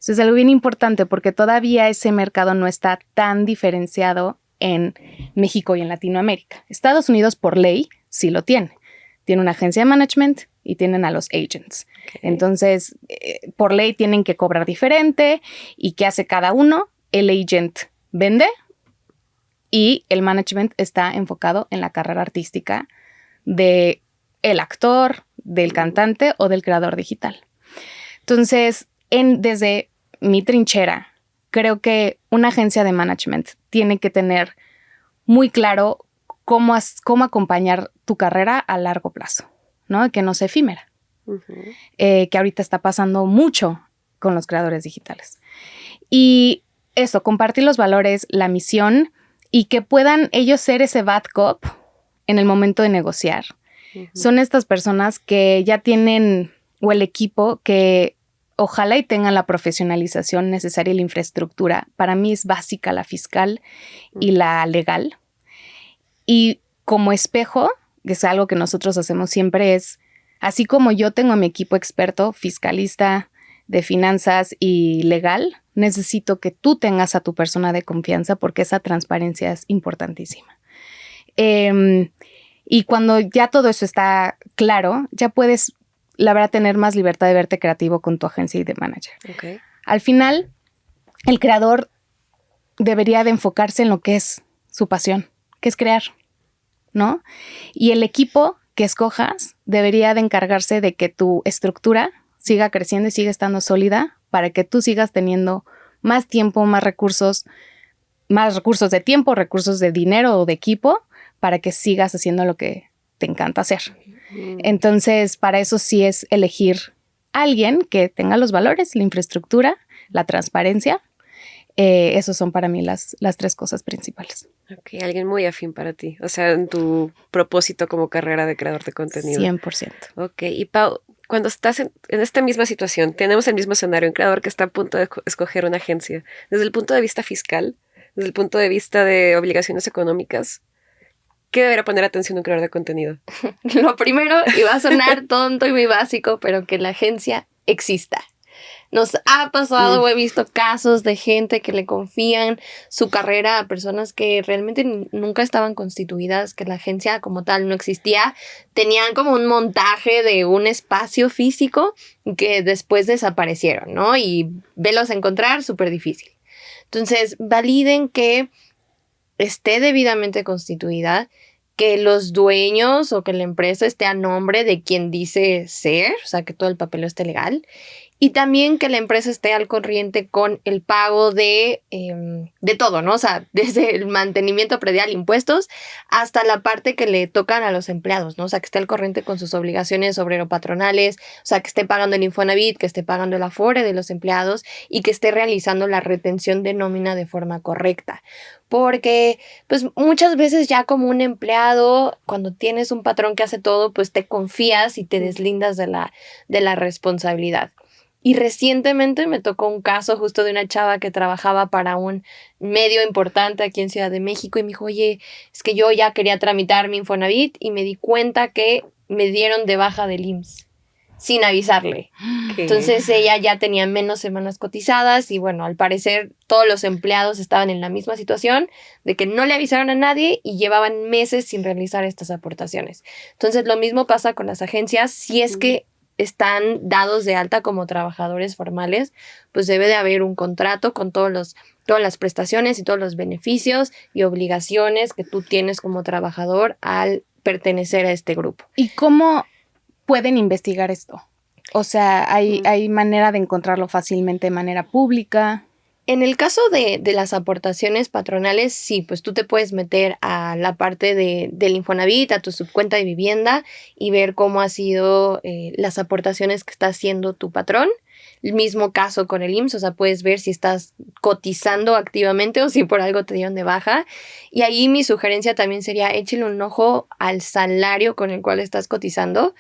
Speaker 2: Eso es algo bien importante porque todavía ese mercado no está tan diferenciado en México y en Latinoamérica. Estados Unidos, por ley, sí lo tiene. Tiene una agencia de management y tienen a los agents. Okay. Entonces, por ley tienen que cobrar diferente. ¿Y qué hace cada uno? El agent vende y el management está enfocado en la carrera artística del actor, del cantante o del creador digital. Entonces, desde mi trinchera, creo que una agencia de management tiene que tener muy claro cómo acompañar tu carrera a largo plazo, ¿no? Que no sea efímera. Que ahorita está pasando mucho con los creadores digitales. Y eso, compartir los valores, la misión y que puedan ellos ser ese bad cop en el momento de negociar. Son estas personas que ya tienen, o el equipo que ojalá y tengan la profesionalización necesaria y la infraestructura. Para mí es básica la fiscal y la legal. Y como espejo, que es algo que nosotros hacemos siempre, es así como yo tengo a mi equipo experto, fiscalista, de finanzas y legal, necesito que tú tengas a tu persona de confianza porque esa transparencia es importantísima. Y cuando ya todo eso está claro, ya puedes, la verdad, tener más libertad de verte creativo con tu agencia y de manager.
Speaker 3: Okay.
Speaker 2: Al final, el creador debería de enfocarse en lo que es su pasión, que es crear, ¿no? Y el equipo que escojas debería de encargarse de que tu estructura siga creciendo y siga estando sólida para que tú sigas teniendo más tiempo, más recursos de tiempo, recursos de dinero o de equipo para que sigas haciendo lo que te encanta hacer. Entonces, para eso sí es elegir a alguien que tenga los valores, la infraestructura, la transparencia. Esos son para mí las 3 cosas principales.
Speaker 3: Ok, alguien muy afín para ti. O sea, en tu propósito como carrera de creador de contenido.
Speaker 2: 100%.
Speaker 3: Ok, y Pau, cuando estás en esta misma situación, tenemos el mismo escenario, un creador que está a punto de escoger una agencia. Desde el punto de vista fiscal, desde el punto de vista de obligaciones económicas, ¿qué debería poner atención un creador de contenido?
Speaker 1: Lo primero, y va a sonar tonto y muy básico, pero que la agencia exista. Nos ha pasado o he visto casos de gente que le confían su carrera a personas que realmente nunca estaban constituidas, que la agencia como tal no existía. Tenían como un montaje de un espacio físico que después desaparecieron, ¿no? Y velos encontrar súper difícil. Entonces, validen que esté debidamente constituida, que los dueños o que la empresa esté a nombre de quien dice ser, o sea, que todo el papel esté legal. Y también que la empresa esté al corriente con el pago de todo, ¿no? O sea, desde el mantenimiento predial, impuestos, hasta la parte que le tocan a los empleados, ¿no? O sea, que esté al corriente con sus obligaciones obrero-patronales, o sea, que esté pagando el Infonavit, que esté pagando el Afore de los empleados y que esté realizando la retención de nómina de forma correcta. Porque, pues, muchas veces ya como un empleado, cuando tienes un patrón que hace todo, pues te confías y te deslindas de la responsabilidad. Y recientemente me tocó un caso justo de una chava que trabajaba para un medio importante aquí en Ciudad de México y me dijo, oye, es que yo ya quería tramitar mi Infonavit y me di cuenta que me dieron de baja del IMSS sin avisarle. ¿Qué? Entonces ella ya tenía menos semanas cotizadas y bueno, al parecer todos los empleados estaban en la misma situación de que no le avisaron a nadie y llevaban meses sin realizar estas aportaciones. Entonces lo mismo pasa con las agencias, si es que están dados de alta como trabajadores formales, pues debe de haber un contrato con todas las prestaciones y todos los beneficios y obligaciones que tú tienes como trabajador al pertenecer a este grupo.
Speaker 2: ¿Y cómo pueden investigar esto? O sea, ¿hay manera de encontrarlo fácilmente de manera pública?
Speaker 1: En el caso de las aportaciones patronales, sí, pues tú te puedes meter a la parte del Infonavit, a tu subcuenta de vivienda y ver cómo ha sido las aportaciones que está haciendo tu patrón. El mismo caso con el IMSS, o sea, puedes ver si estás cotizando activamente o si por algo te dieron de baja. Y ahí mi sugerencia también sería échale un ojo al salario con el cual estás cotizando.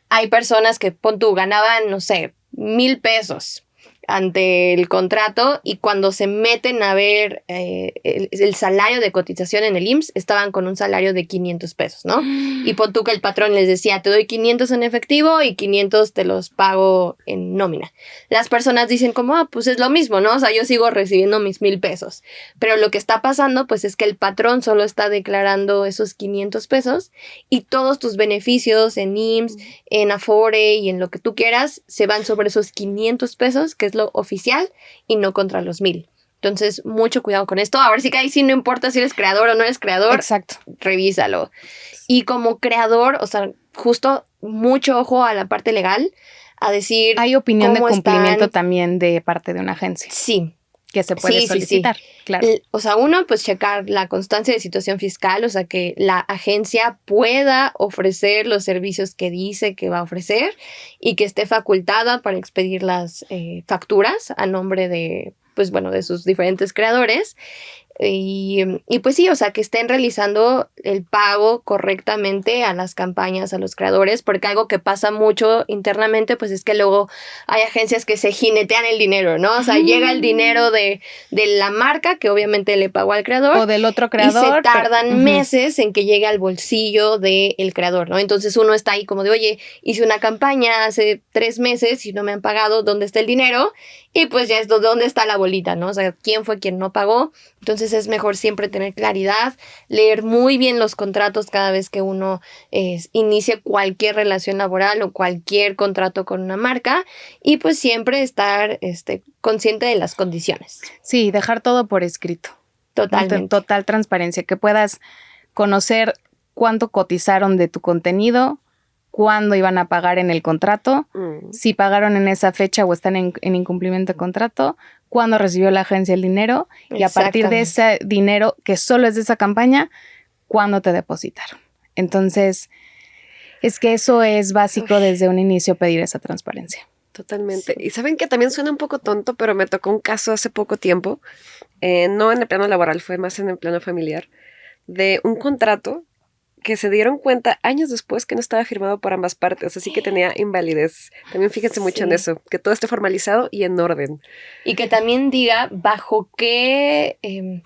Speaker 1: Hay personas que, pon tú, ganaban, no sé, 1,000 pesos ante el contrato y cuando se meten a ver el salario de cotización en el IMSS, estaban con un salario de 500 pesos, ¿no? Y pon tú que el patrón les decía, te doy 500 en efectivo y 500 te los pago en nómina. Las personas dicen como, pues es lo mismo, ¿no? O sea, yo sigo recibiendo mis 1,000 pesos. Pero lo que está pasando, pues es que el patrón solo está declarando esos 500 pesos y todos tus beneficios en IMSS, en Afore y en lo que tú quieras, se van sobre esos 500 pesos, que es lo oficial y no contra los 1,000. Entonces, mucho cuidado con esto. Ahora sí que ahí sí no importa si eres creador o no eres creador.
Speaker 2: Exacto.
Speaker 1: Revísalo. Y como creador, o sea, justo mucho ojo a la parte legal, a decir...
Speaker 2: Hay opinión de cumplimiento también de parte de una agencia.
Speaker 1: Sí.
Speaker 2: Que se puede solicitar, claro.
Speaker 1: O sea, uno, pues checar la constancia de situación fiscal, o sea, que la agencia pueda ofrecer los servicios que dice que va a ofrecer y que esté facultada para expedir las facturas a nombre de, pues bueno, de sus diferentes creadores. Y pues sí, o sea, que estén realizando el pago correctamente a las campañas, a los creadores, porque algo que pasa mucho internamente, pues es que luego hay agencias que se jinetean el dinero, ¿no? O sea, llega el dinero de la marca, que obviamente le pagó al creador.
Speaker 2: O del otro creador.
Speaker 1: Y se tardan meses en que llegue al bolsillo del creador, ¿no? Entonces uno está ahí como de, oye, hice una campaña hace 3 meses y no me han pagado, ¿dónde está el dinero? Y pues ya es dónde está la bolita, ¿no? O sea, ¿quién fue quien no pagó? Entonces es mejor siempre tener claridad, leer muy bien los contratos cada vez que uno inicie cualquier relación laboral o cualquier contrato con una marca y pues siempre estar consciente de las condiciones.
Speaker 2: Sí, dejar todo por escrito.
Speaker 1: Totalmente.
Speaker 2: Total transparencia, que puedas conocer cuánto cotizaron de tu contenido, cuándo iban a pagar en el contrato, si pagaron en esa fecha o están en incumplimiento de contrato, cuándo recibió la agencia el dinero y a partir de ese dinero que solo es de esa campaña, cuándo te depositaron. Entonces, es que eso es básico desde un inicio, pedir esa transparencia.
Speaker 3: Totalmente. Sí. Y saben que también suena un poco tonto, pero me tocó un caso hace poco tiempo, no en el plano laboral, fue más en el plano familiar, de un contrato que se dieron cuenta años después que no estaba firmado por ambas partes, así que tenía invalidez. También fíjense mucho en eso, que todo esté formalizado y en orden.
Speaker 1: Y que también diga bajo qué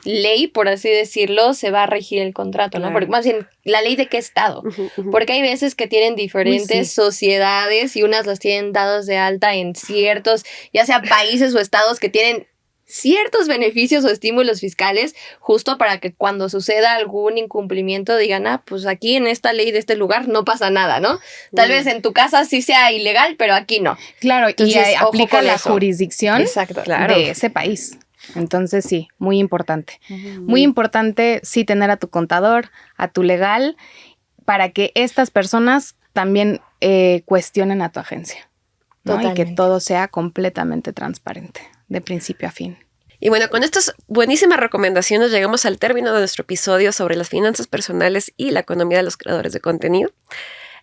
Speaker 1: ley, por así decirlo, se va a regir el contrato, claro, ¿no? Porque más bien, la ley de qué estado. Porque hay veces que tienen diferentes sociedades y unas las tienen dadas de alta en ciertos, ya sea países o estados que tienen ciertos beneficios o estímulos fiscales justo para que cuando suceda algún incumplimiento digan, pues aquí en esta ley de este lugar no pasa nada, ¿no? Tal vez en tu casa sí sea ilegal, pero aquí no.
Speaker 2: Claro, entonces, y aplica la jurisdicción
Speaker 1: claro,
Speaker 2: de ese país. Entonces sí, muy importante. Muy importante sí tener a tu contador, a tu legal, para que estas personas también cuestionen a tu agencia, ¿no? Y que todo sea completamente transparente, de principio a fin.
Speaker 3: Y bueno, con estas buenísimas recomendaciones llegamos al término de nuestro episodio sobre las finanzas personales y la economía de los creadores de contenido.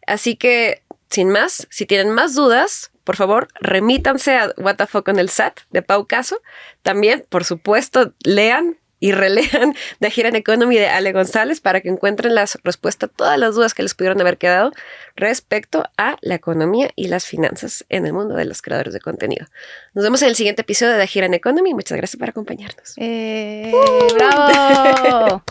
Speaker 3: Así que, sin más, si tienen más dudas, por favor, remítanse a What the Fuck con el SAT de Pau Caso. También, por supuesto, lean y relean The Hidden Economy de Ale González para que encuentren la respuesta a todas las dudas que les pudieron haber quedado respecto a la economía y las finanzas en el mundo de los creadores de contenido. Nos vemos en el siguiente episodio de The Hidden Economy. Muchas gracias por acompañarnos.
Speaker 2: ¡Bravo!